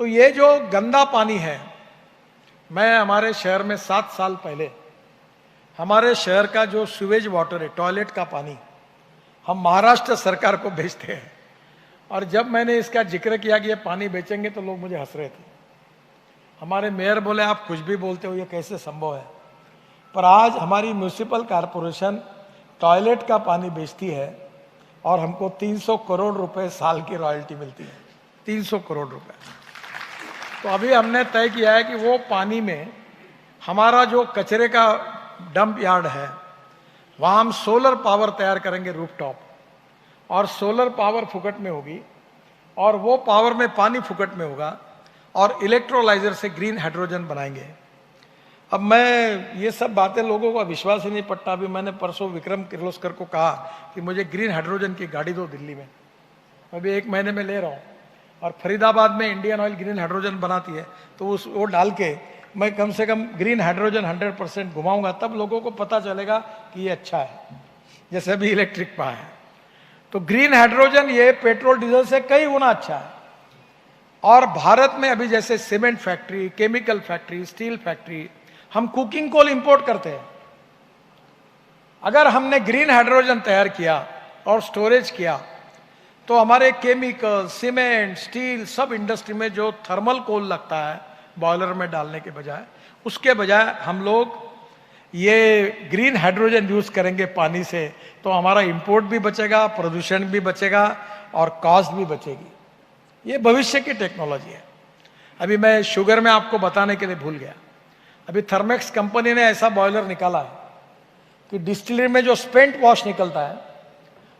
तो ये जो गंदा पानी है, मैं हमारे शहर में 7 साल पहले हमारे शहर का जो सीवेज वाटर है, टॉयलेट का पानी, हम महाराष्ट्र सरकार को भेजते हैं। और जब मैंने इसका जिक्र किया कि ये पानी बेचेंगे तो लोग मुझे हंस रहे थे। हमारे मेयर बोले आप कुछ भी बोलते हो, ये कैसे संभव है। पर आज हमारी म्यूनिसिपल कॉरपोरेशन टॉयलेट का पानी बेचती है और हमको 300 करोड़ रुपए साल की रॉयल्टी मिलती है, 300 करोड़ रुपए। तो अभी हमने तय किया है कि वो पानी में हमारा जो कचरे का डंप यार्ड है, वहाँ हम सोलर पावर तैयार करेंगे रूफटॉप, और सोलर पावर फुकट में होगी, और वो पावर में पानी फुकट में होगा, और इलेक्ट्रोलाइजर से ग्रीन हाइड्रोजन बनाएंगे। अब मैं ये सब बातें लोगों का विश्वास ही नहीं पड़ता। अभी मैंने परसों विक्रम किर्लोस्कर को कहा कि मुझे ग्रीन हाइड्रोजन की गाड़ी दो दिल्ली में, अभी 1 महीने में ले रहा हूँ, और फरीदाबाद में इंडियन ऑयल ग्रीन हाइड्रोजन बनाती है, तो वो डाल के मैं कम से कम ग्रीन हाइड्रोजन 100% घुमाऊंगा, तब लोगों को पता चलेगा कि ये अच्छा है, जैसे अभी इलेक्ट्रिक पा है। तो ग्रीन हाइड्रोजन ये पेट्रोल डीजल से कई गुना अच्छा है। और भारत में अभी जैसे cement factory, chemical factory, steel factory, हम कुकिंग कोल इंपोर्ट करते हैं। अगर हमने ग्रीन हाइड्रोजन तैयार किया और स्टोरेज किया, तो हमारे केमिकल, सीमेंट, स्टील सब इंडस्ट्री में जो थर्मल कोल लगता है बॉयलर में डालने के बजाय, उसके बजाय हम लोग ये ग्रीन हाइड्रोजन यूज करेंगे पानी से, तो हमारा इंपोर्ट भी बचेगा, प्रदूषण भी बचेगा और कॉस्ट भी बचेगी। ये भविष्य की टेक्नोलॉजी है। अभी मैं शुगर में आपको बताने के लिए भूल गया, अभी थर्मेक्स कंपनी ने ऐसा बॉयलर निकाला है कि डिस्टिलरी में जो स्पेंट वॉश निकलता है,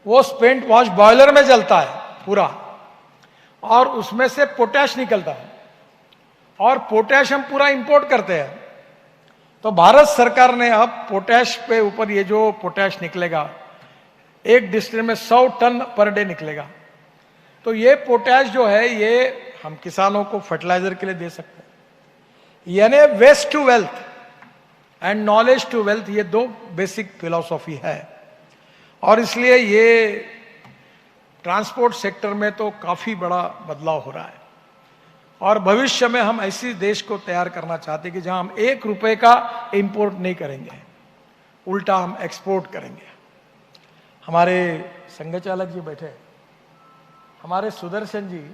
वो स्पेंट वॉश बॉयलर में जलता है पूरा, और उसमें से पोटैश निकलता है, और पोटैश हम पूरा इंपोर्ट करते हैं। तो भारत सरकार ने अब पोटैश पे ऊपर, ये जो पोटैश निकलेगा एक डिस्टिलरी में 100 टन पर डे निकलेगा, तो ये पोटैश जो है ये हम किसानों को फर्टिलाइजर के लिए दे सकते हैं। यानी waste to wealth and knowledge to wealth, ये 2 बेसिक फिलॉसफी है। और इसलिए ये ट्रांसपोर्ट सेक्टर में तो काफी बड़ा बदलाव हो रहा है, और भविष्य में हम ऐसी देश को तैयार करना चाहते हैं कि जहां हम 1 रुपए का इंपोर्ट नहीं करेंगे, उल्टा हम एक्सपोर्ट करेंगे। हमारे संघ चालक जी बैठे, हमारे सुदर्शन जी,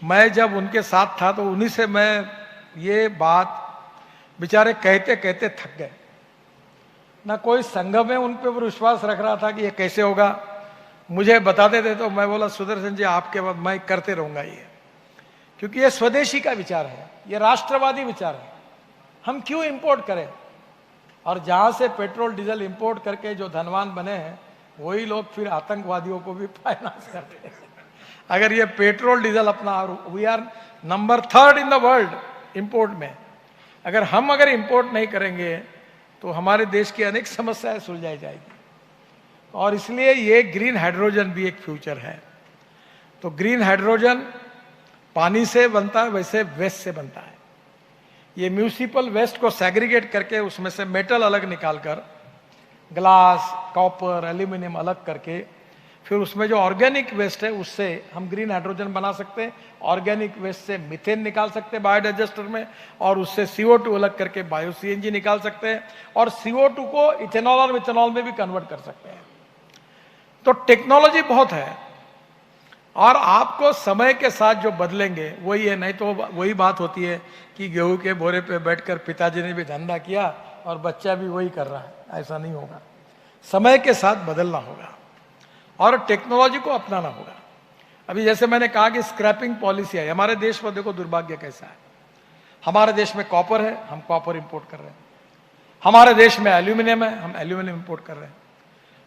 मैं जब उनके साथ था तो उन्हीं से मैं ये बात, बेचारे कहते कहते थक गए, ना कोई संघ में उन पर विश्वास रख रहा था कि ये कैसे होगा। मुझे बताते थे तो मैं बोला सुदर्शन जी आपके बाद मैं करते रहूंगा ये, क्योंकि ये स्वदेशी का विचार है, ये राष्ट्रवादी विचार है। हम क्यों इंपोर्ट करें, और जहां से पेट्रोल डीजल इंपोर्ट करके जो धनवान बने हैं, वही लोग फिर आतंकवादियों को भी फाइनेंस करते हैं। अगर ये पेट्रोल डीजल अपना, we are number 3rd in the world import में, अगर इंपोर्ट नहीं करेंगे तो हमारे देश की अनेक समस्याएं सुलझाई जाएगी। और इसलिए ये ग्रीन हाइड्रोजन भी एक फ्यूचर है। तो ग्रीन हाइड्रोजन पानी से बनता है, वैसे वेस्ट से बनता है। ये म्यूनिसिपल वेस्ट को सेग्रीगेट करके उसमें से मेटल अलग निकालकर, ग्लास, कॉपर, एल्यूमिनियम अलग करके, फिर उसमें जो ऑर्गेनिक वेस्ट है उससे हम ग्रीन हाइड्रोजन बना सकते हैं। ऑर्गेनिक वेस्ट से मीथेन निकाल सकते हैं बायोडाइजेस्टर में, और उससे CO2 अलग करके बायो CNG निकाल सकते हैं, और CO2 को इथेनॉल और मिथेनॉल में भी कन्वर्ट कर सकते हैं। तो टेक्नोलॉजी बहुत है, और आपको समय के साथ जो बदलेंगे वही है। नहीं तो वही बात होती है कि गेहूं के बोरे पे बैठकर पिताजी ने भी धंधा किया और बच्चा भी वही कर रहा है, ऐसा नहीं होगा। समय के साथ बदलना होगा और टेक्नोलॉजी को अपनाना होगा। अभी जैसे मैंने कहा कि स्क्रैपिंग पॉलिसी है हमारे देश में, देखो दुर्भाग्य कैसा है। हमारे देश में कॉपर है, हम कॉपर इंपोर्ट कर रहे हैं। हमारे देश में एल्यूमिनियम है, हम एल्यूमिनियम इंपोर्ट कर रहे हैं।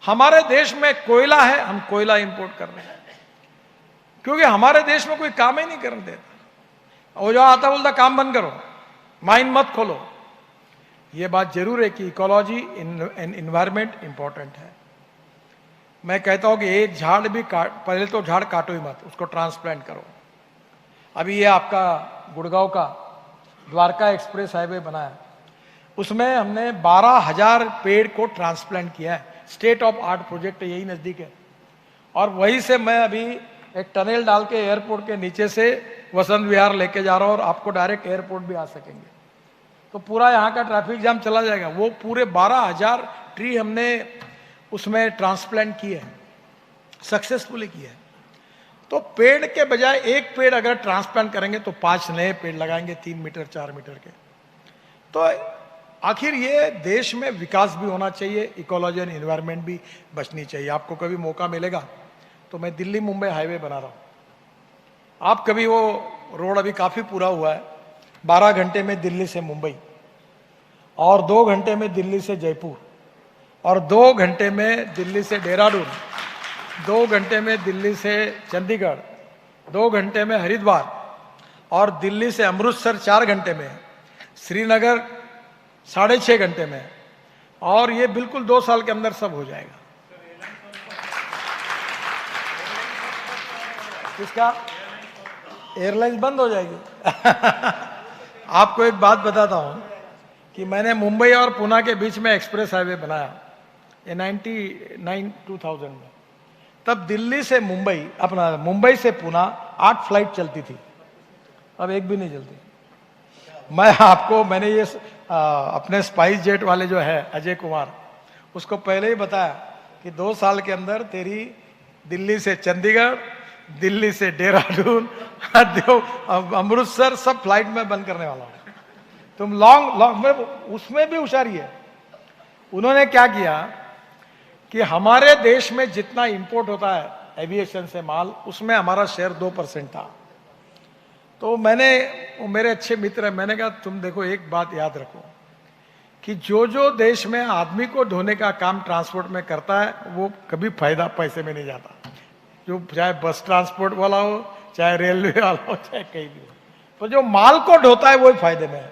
हमारे देश में कोयला है, हम कोयला इंपोर्ट कर रहे हैं, क्योंकि हमारे देश में कोई काम ही नहीं करने देता। और जो आता बोलता काम बंद करो, माइन मत खोलो। ये बात जरूर है कि इकोलॉजी एंड एनवायरमेंट इंपॉर्टेंट है। मैं कहता हूं कि एक झाड़ भी पहले तो झाड़ काटो ही मत, उसको ट्रांसप्लांट करो। अभी ये आपका गुड़गांव का द्वारका एक्सप्रेस हाईवे बना है, उसमें हमने 12,000 पेड़ को ट्रांसप्लांट किया है। स्टेट ऑफ आर्ट प्रोजेक्ट है, यही नजदीक है। और वहीं से मैं अभी एक टनल डाल के एयरपोर्ट के नीचे से वसंत विहार लेके जा रहा हूं, और आपको डायरेक्ट एयरपोर्ट भी आ सकेंगे। तो पूरा यहाँ का ट्रैफिक जाम चला जाएगा। वो पूरे 12,000 ट्री हमने उसमें ट्रांसप्लांट किए हैं, सक्सेसफुली किए हैं। तो पेड़ के बजाय एक पेड़ अगर ट्रांसप्लांट करेंगे तो 5 नए पेड़ लगाएंगे 3 मीटर 4 मीटर के। तो आखिर ये देश में विकास भी होना चाहिए, इकोलॉजी एंड इन्वायरमेंट भी बचनी चाहिए। आपको कभी मौका मिलेगा तो मैं दिल्ली मुंबई हाईवे बना रहा हूँ, आप कभी वो रोड अभी काफी पूरा हुआ है, 12 घंटे में दिल्ली से मुंबई, और 2 घंटे में दिल्ली से जयपुर, और 2 घंटे में दिल्ली से देहरादून, 2 घंटे में दिल्ली से चंडीगढ़, 2 घंटे में हरिद्वार, और दिल्ली से अमृतसर 4 घंटे में, श्रीनगर 6.5 घंटे में, और ये बिल्कुल 2 साल के अंदर सब हो जाएगा। किसका? एयरलाइंस बंद हो जाएगी। आपको एक बात बताता हूं कि मैंने मुंबई और पुणे के बीच में एक्सप्रेस हाईवे बनाया ये 2000 में। तब दिल्ली से मुंबई, अपना मुंबई से पुणे 8 फ्लाइट चलती थी, अब एक भी नहीं चलती। मैंने ये अपने स्पाइस जेट वाले जो है अजय कुमार, उसको पहले ही बताया कि 2 साल के अंदर तेरी दिल्ली से चंडीगढ़, दिल्ली से देहरादून, अमृतसर सब फ्लाइट में बंद करने वाला हूं। तुम लॉन्ग में, उसमें भी होशियारी है। उन्होंने क्या किया कि हमारे देश में जितना इंपोर्ट होता है एविएशन से माल, उसमें हमारा शेयर 2% था। तो वो मेरे अच्छे मित्र है, मैंने कहा तुम देखो एक बात याद रखो कि जो देश में आदमी को ढोने का काम ट्रांसपोर्ट में करता है वो कभी फायदा पैसे में नहीं जाता, जो चाहे बस ट्रांसपोर्ट वाला हो, चाहे रेलवे वाला हो, चाहे कहीं भी हो, तो जो माल को ढोता है वही फायदे में है।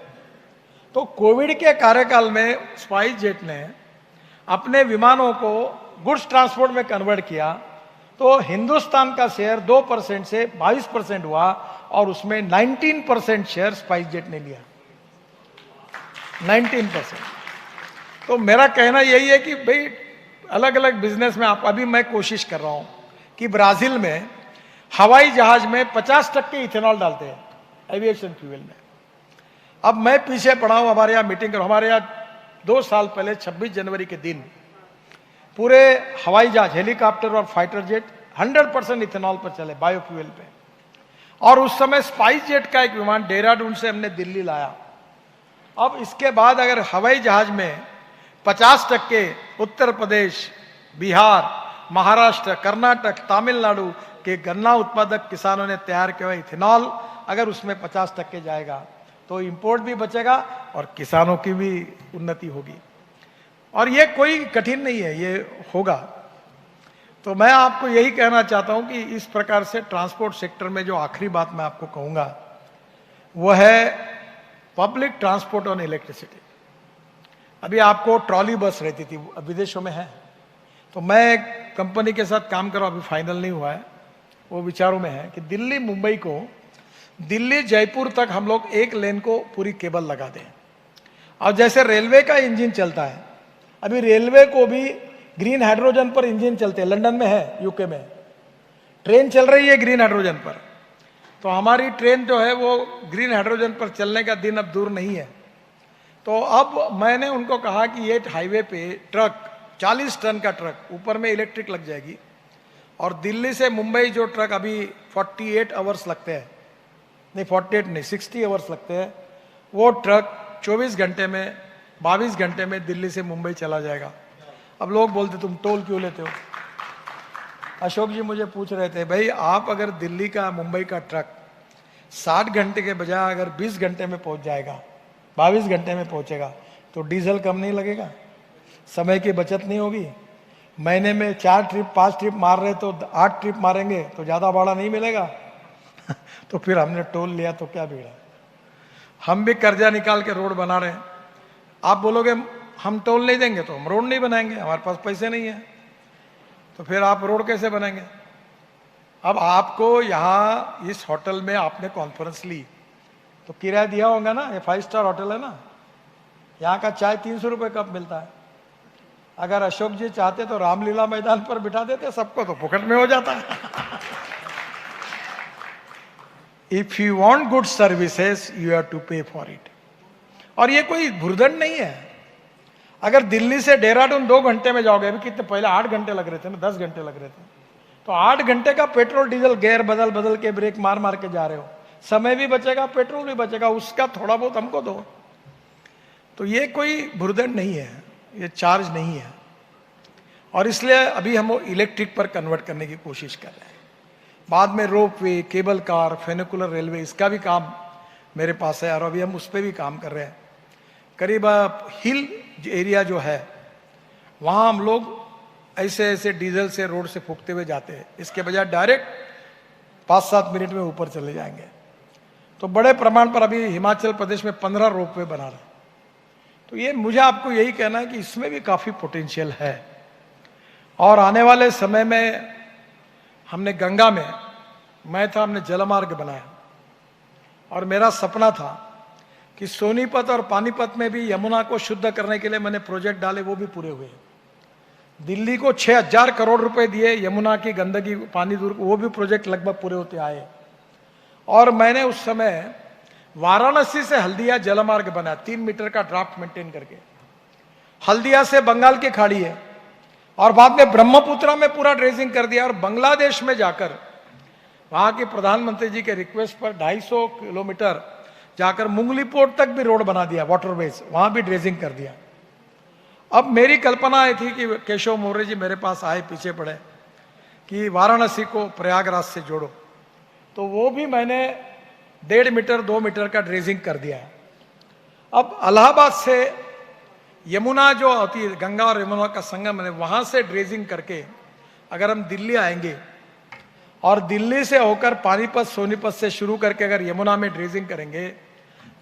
तो कोविड के कार्यकाल में स्पाइस जेट ने अपने विमानों को गुड्स ट्रांसपोर्ट में कन्वर्ट किया, तो हिंदुस्तान का शेयर 2% से 22% हुआ, और उसमें 19% शेयर स्पाइस जेट ने लिया, 19%। तो मेरा कहना यही है कि भाई अलग अलग बिजनेस में अभी मैं कोशिश कर रहा हूं कि ब्राजील में हवाई जहाज में 50% इथेनॉल डालते हैं एविएशन फ्यूल में। अब मैं पीछे पड़ा हूं, हमारे यहाँ मीटिंग करो, हमारे यहाँ 2 साल पहले 26 जनवरी के दिन पूरे हवाई जहाज, हेलीकॉप्टर और फाइटर जेट 100% इथेनॉल पर चले, बायोफ्यूल पे। और उस समय स्पाइस जेट का एक विमान देहरादून से हमने दिल्ली लाया। अब इसके बाद अगर हवाई जहाज में 50% उत्तर प्रदेश, बिहार, महाराष्ट्र, कर्नाटक, तमिलनाडु के गन्ना उत्पादक किसानों ने तैयार किया हुआ इथेनॉल अगर उसमें 50% जाएगा तो इंपोर्ट भी बचेगा और किसानों की भी उन्नति होगी। और ये कोई कठिन नहीं है, ये होगा। तो मैं आपको यही कहना चाहता हूं कि इस प्रकार से ट्रांसपोर्ट सेक्टर में जो आखिरी बात मैं आपको कहूंगा वो है पब्लिक ट्रांसपोर्ट ऑन इलेक्ट्रिसिटी। अभी आपको ट्रॉली बस रहती थी, विदेशों में है, तो मैं एक कंपनी के साथ काम कर रहा हूं, अभी फाइनल नहीं हुआ है, वो विचारों में है कि दिल्ली मुंबई को, दिल्ली जयपुर तक हम लोग एक लेन को पूरी केबल लगा दें। और जैसे रेलवे का इंजन चलता है, अभी रेलवे को भी ग्रीन हाइड्रोजन पर इंजन चलते हैं, लंदन में है, यूके में ट्रेन चल रही है ग्रीन हाइड्रोजन पर। तो हमारी ट्रेन जो है वो ग्रीन हाइड्रोजन पर चलने का दिन अब दूर नहीं है। तो अब मैंने उनको कहा कि ये हाईवे पे ट्रक 40 टन का ट्रक ऊपर में इलेक्ट्रिक लग जाएगी, और दिल्ली से मुंबई जो ट्रक अभी 48 आवर्स लगते हैं, नहीं 48 नहीं 60 आवर्स लगते हैं, वो ट्रक 24 घंटे में, 22 घंटे में दिल्ली से मुंबई चला जाएगा। अब लोग बोलते तुम टोल क्यों लेते हो? अशोक जी मुझे पूछ रहे थे, भाई आप अगर दिल्ली का मुंबई का ट्रक 60 घंटे के बजाय अगर 20 घंटे में पहुंच जाएगा, 22 घंटे में पहुंचेगा, तो डीजल कम नहीं लगेगा, समय की बचत नहीं होगी। महीने में 4 ट्रिप 5 ट्रिप मार रहे तो 8 ट्रिप मारेंगे तो ज्यादा भाड़ा नहीं मिलेगा। तो फिर हमने टोल लिया तो क्या बिगड़ा? हम भी कर्जा निकाल के रोड बना रहे हैं। आप बोलोगे हम टोल नहीं देंगे तो हम रोड नहीं बनाएंगे, हमारे पास पैसे नहीं है, तो फिर आप रोड कैसे बनाएंगे? अब आपको यहाँ इस होटल में आपने कॉन्फ्रेंस ली तो किराया दिया होगा ना, ये 5 स्टार होटल है ना, यहाँ का चाय 300 रुपये कप मिलता है। अगर अशोक जी चाहते तो रामलीला मैदान पर बिठा देते सबको, तो फुकट में हो जाता है। If you want good services you have to pay for it. और ये कोई भुर्दंड नहीं है। अगर दिल्ली से देहरादून 2 घंटे में जाओगे, अभी कितने पहले 8 घंटे लग रहे थे ना, 10 घंटे लग रहे थे, तो 8 घंटे का पेट्रोल डीजल गेयर बदल बदल के ब्रेक मार मार के जा रहे हो, समय भी बचेगा, पेट्रोल भी बचेगा, उसका थोड़ा बहुत हमको दो। तो ये कोई भुर्दंड नहीं है, ये चार्ज नहीं है, और इसलिए अभी हम वो इलेक्ट्रिक पर कन्वर्ट करने की कोशिश कर रहे हैं। बाद में रोप वे, केबल कार, फेनिकुलर रेलवे, इसका भी काम मेरे पास है और अभी हम उस पर भी काम कर रहे हैं। करीब हिल एरिया जो है वहाँ हम लोग ऐसे ऐसे डीजल से रोड से फूकते हुए जाते हैं, इसके बजाय डायरेक्ट 5-7 मिनट में ऊपर चले जाएंगे। तो बड़े प्रमाण पर अभी हिमाचल प्रदेश में 15 रोप वे बना रहे। तो ये मुझे आपको यही कहना है कि इसमें भी काफ़ी पोटेंशियल है, और आने वाले समय में हमने गंगा में, हमने जलमार्ग बनाया, और मेरा सपना था कि सोनीपत और पानीपत में भी यमुना को शुद्ध करने के लिए मैंने प्रोजेक्ट डाले, वो भी पूरे हुए। दिल्ली को 6000 करोड़ रुपए दिए यमुना की गंदगी पानी दूर, वो भी प्रोजेक्ट लगभग पूरे होते आए। और मैंने उस समय वाराणसी से हल्दिया जलमार्ग बनाया, 3 मीटर का ड्राफ्ट मेंटेन करके। हल्दिया से बंगाल की खाड़ी है, और बाद में ब्रह्मपुत्रा में पूरा ड्रेजिंग कर दिया, और बांग्लादेश में जाकर वहां के प्रधानमंत्री जी के रिक्वेस्ट पर 250 किलोमीटर जाकर मुंगली पोर्ट तक भी रोड बना दिया, वाटरवेज, वहां भी ड्रेजिंग कर दिया। अब मेरी कल्पना आई थी कि केशव मौर्य जी मेरे पास आए, पीछे पड़े कि वाराणसी को प्रयागराज से जोड़ो, तो वो भी मैंने 1.5 मीटर 2 मीटर का ड्रेजिंग कर दिया है। अब इलाहाबाद से यमुना जो होती है, गंगा और यमुना का संगम है, वहां से ड्रेजिंग करके अगर हम दिल्ली आएंगे और दिल्ली से होकर पानीपत सोनीपत से शुरू करके अगर यमुना में ड्रेजिंग करेंगे,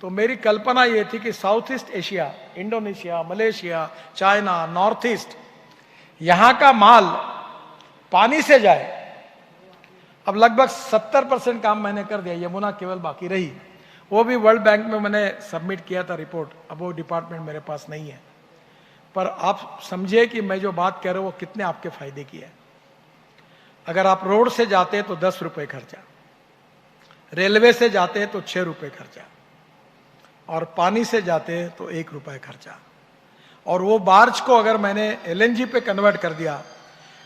तो मेरी कल्पना ये थी कि south east Asia, Indonesia, Malaysia, China, north east, यहां का माल पानी से जाए। अब लगभग 70% काम मैंने कर दिया, यमुना केवल बाकी रही। वो भी वर्ल्ड बैंक में मैंने सबमिट किया था रिपोर्ट, अब वो डिपार्टमेंट मेरे पास नहीं है। पर आप समझिए कि मैं जो बात कह रहा हूं वो कितने आपके फायदे की है। अगर आप रोड से जाते हैं तो 10 रुपए खर्चा, रेलवे से जाते हैं तो 6 रुपए खर्चा, और पानी से जाते हैं तो 1 रुपए खर्चा। और वो बार्ज को अगर मैंने एलएनजी पे कन्वर्ट कर दिया,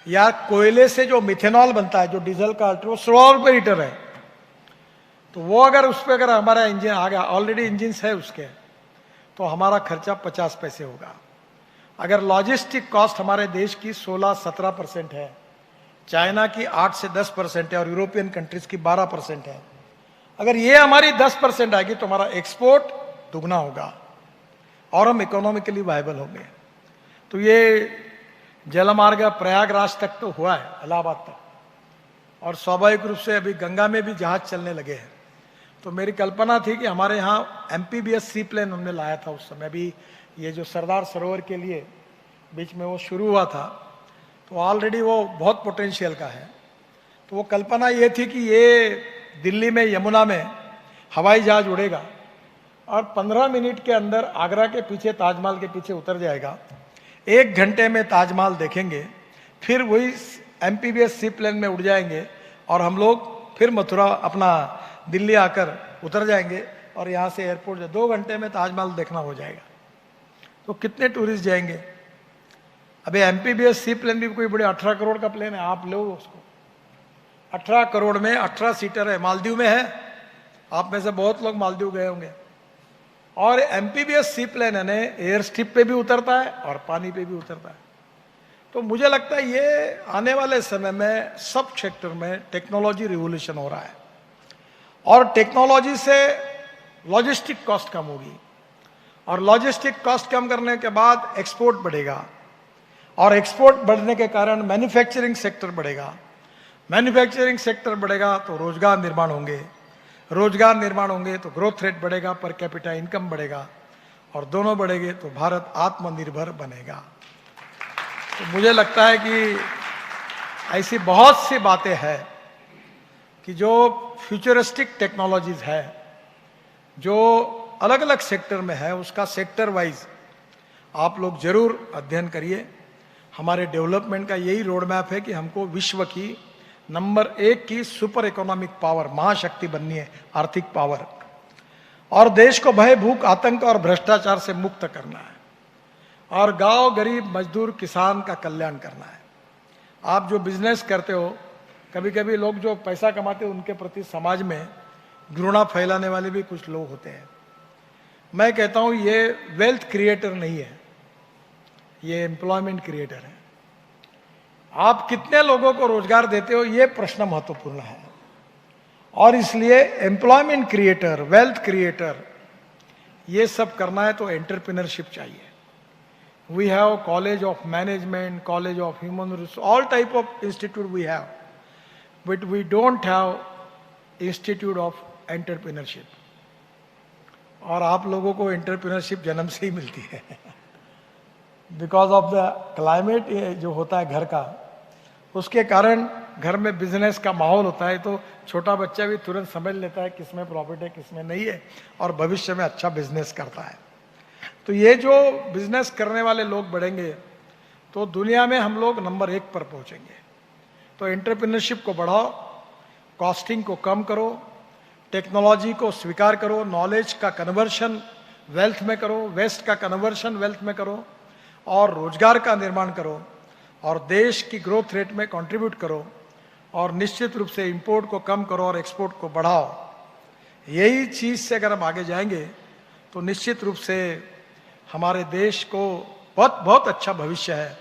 या कोयले से जो मिथेनॉल बनता है, जो डीजल का वो 16 रुपए लीटर है, तो वो अगर उस पर अगर हमारा इंजन आ गया, ऑलरेडी इंजन है उसके, तो हमारा खर्चा 50 पैसे होगा। अगर लॉजिस्टिक कॉस्ट हमारे देश की 16-17% है, चाइना की 8 से 10% है, और यूरोपियन कंट्रीज की 12% है, अगर ये हमारी 10% आएगी तो हमारा एक्सपोर्ट दुगना होगा और हम इकोनॉमिकली वायबल होंगे। तो ये जलमार्ग प्रयागराज तक तो हुआ है, इलाहाबाद तक, और स्वाभाविक रूप से अभी गंगा में भी जहाज चलने लगे हैं। तो मेरी कल्पना थी कि हमारे यहाँ एमपीबीएस सी प्लेन हमने लाया था उस समय, भी ये जो सरदार सरोवर के लिए बीच में वो शुरू हुआ था, तो ऑलरेडी वो बहुत पोटेंशियल का है। तो वो कल्पना ये थी कि ये दिल्ली में यमुना में हवाई जहाज उड़ेगा और 15 मिनट के अंदर आगरा के पीछे, ताजमहल के पीछे उतर जाएगा, 1 घंटे में ताजमहल देखेंगे, फिर वही एमपीबीएस सी प्लेन में उड़ जाएंगे और हम लोग फिर मथुरा अपना दिल्ली आकर उतर जाएंगे, और यहाँ से एयरपोर्ट 2 घंटे में ताजमहल देखना हो जाएगा। तो कितने टूरिस्ट जाएंगे? अभी एमपीबीएस सी प्लेन भी कोई बड़े 18 करोड़ का प्लेन है, आप लो उसको, 18 करोड़ में 18 सीटर है, मालदीव में है, आप में से बहुत लोग मालदीव गए होंगे। और एमपीबीएस सी प्लेन है, एयर स्ट्रिप पे भी उतरता है और पानी पे भी उतरता है। तो मुझे लगता है ये आने वाले समय में सब सेक्टर में टेक्नोलॉजी रिवोल्यूशन हो रहा है, और टेक्नोलॉजी से लॉजिस्टिक कॉस्ट कम होगी, और लॉजिस्टिक कॉस्ट कम करने के बाद एक्सपोर्ट बढ़ेगा, और एक्सपोर्ट बढ़ने के कारण मैन्युफैक्चरिंग सेक्टर बढ़ेगा, मैन्युफैक्चरिंग सेक्टर बढ़ेगा तो रोजगार निर्माण होंगे, रोजगार निर्माण होंगे तो ग्रोथ रेट बढ़ेगा, पर कैपिटा इनकम बढ़ेगा, और दोनों बढ़ेंगे तो भारत आत्मनिर्भर बनेगा। तो मुझे लगता है कि ऐसी बहुत सी बातें हैं कि जो फ्यूचरिस्टिक टेक्नोलॉजीज है, जो अलग अलग सेक्टर में है, उसका सेक्टर वाइज आप लोग जरूर अध्ययन करिए। हमारे डेवलपमेंट का यही रोड मैप है कि हमको विश्व की नंबर 1 की सुपर इकोनॉमिक पावर, महाशक्ति बननी है, आर्थिक पावर, और देश को भय, भूख, आतंक और भ्रष्टाचार से मुक्त करना है, और गांव, गरीब, मजदूर, किसान का कल्याण करना है। आप जो बिजनेस करते हो, कभी कभी लोग जो पैसा कमाते हैं उनके प्रति समाज में घृणा फैलाने वाले भी कुछ लोग होते हैं। मैं कहता हूं ये वेल्थ क्रिएटर नहीं है, ये एम्प्लॉयमेंट क्रिएटर है। आप कितने लोगों को रोजगार देते हो, ये प्रश्न महत्वपूर्ण है। और इसलिए एम्प्लॉयमेंट क्रिएटर, वेल्थ क्रिएटर, ये सब करना है तो एंटरप्रेन्योरशिप चाहिए। We have college of management, college of human resources, all type of institute we have, but we don't have institute of entrepreneurship. और आप लोगों को एंटरप्रेन्योरशिप जन्म से ही मिलती है बिकॉज ऑफ द क्लाइमेट जो होता है घर का, उसके कारण घर में बिजनेस का माहौल होता है, तो छोटा बच्चा भी तुरंत समझ लेता है किसमें प्रॉफिट है किसमें नहीं है, और भविष्य में अच्छा बिजनेस करता है। तो ये जो बिजनेस करने वाले लोग बढ़ेंगे तो दुनिया में हम लोग नंबर 1 पर पहुंचेंगे। तो एंटरप्रेन्योरशिप को बढ़ाओ, कॉस्टिंग को कम करो, टेक्नोलॉजी को स्वीकार करो, नॉलेज का कन्वर्शन वेल्थ में करो, वेस्ट का कन्वर्शन वेल्थ में करो, और रोजगार का निर्माण करो, और देश की ग्रोथ रेट में कंट्रीब्यूट करो, और निश्चित रूप से इंपोर्ट को कम करो और एक्सपोर्ट को बढ़ाओ। यही चीज से अगर हम आगे जाएंगे तो निश्चित रूप से हमारे देश को बहुत बहुत अच्छा भविष्य है,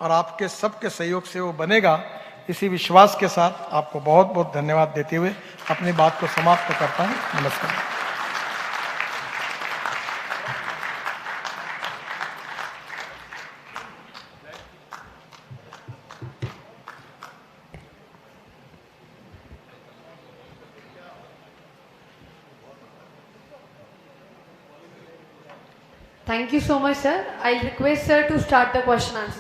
और आपके सबके सहयोग से वो बनेगा। इसी विश्वास के साथ आपको बहुत बहुत धन्यवाद देते हुए अपनी बात को समाप्त करता हूं। नमस्कार। Thank you so much, sir. I'll request sir to start the question answer.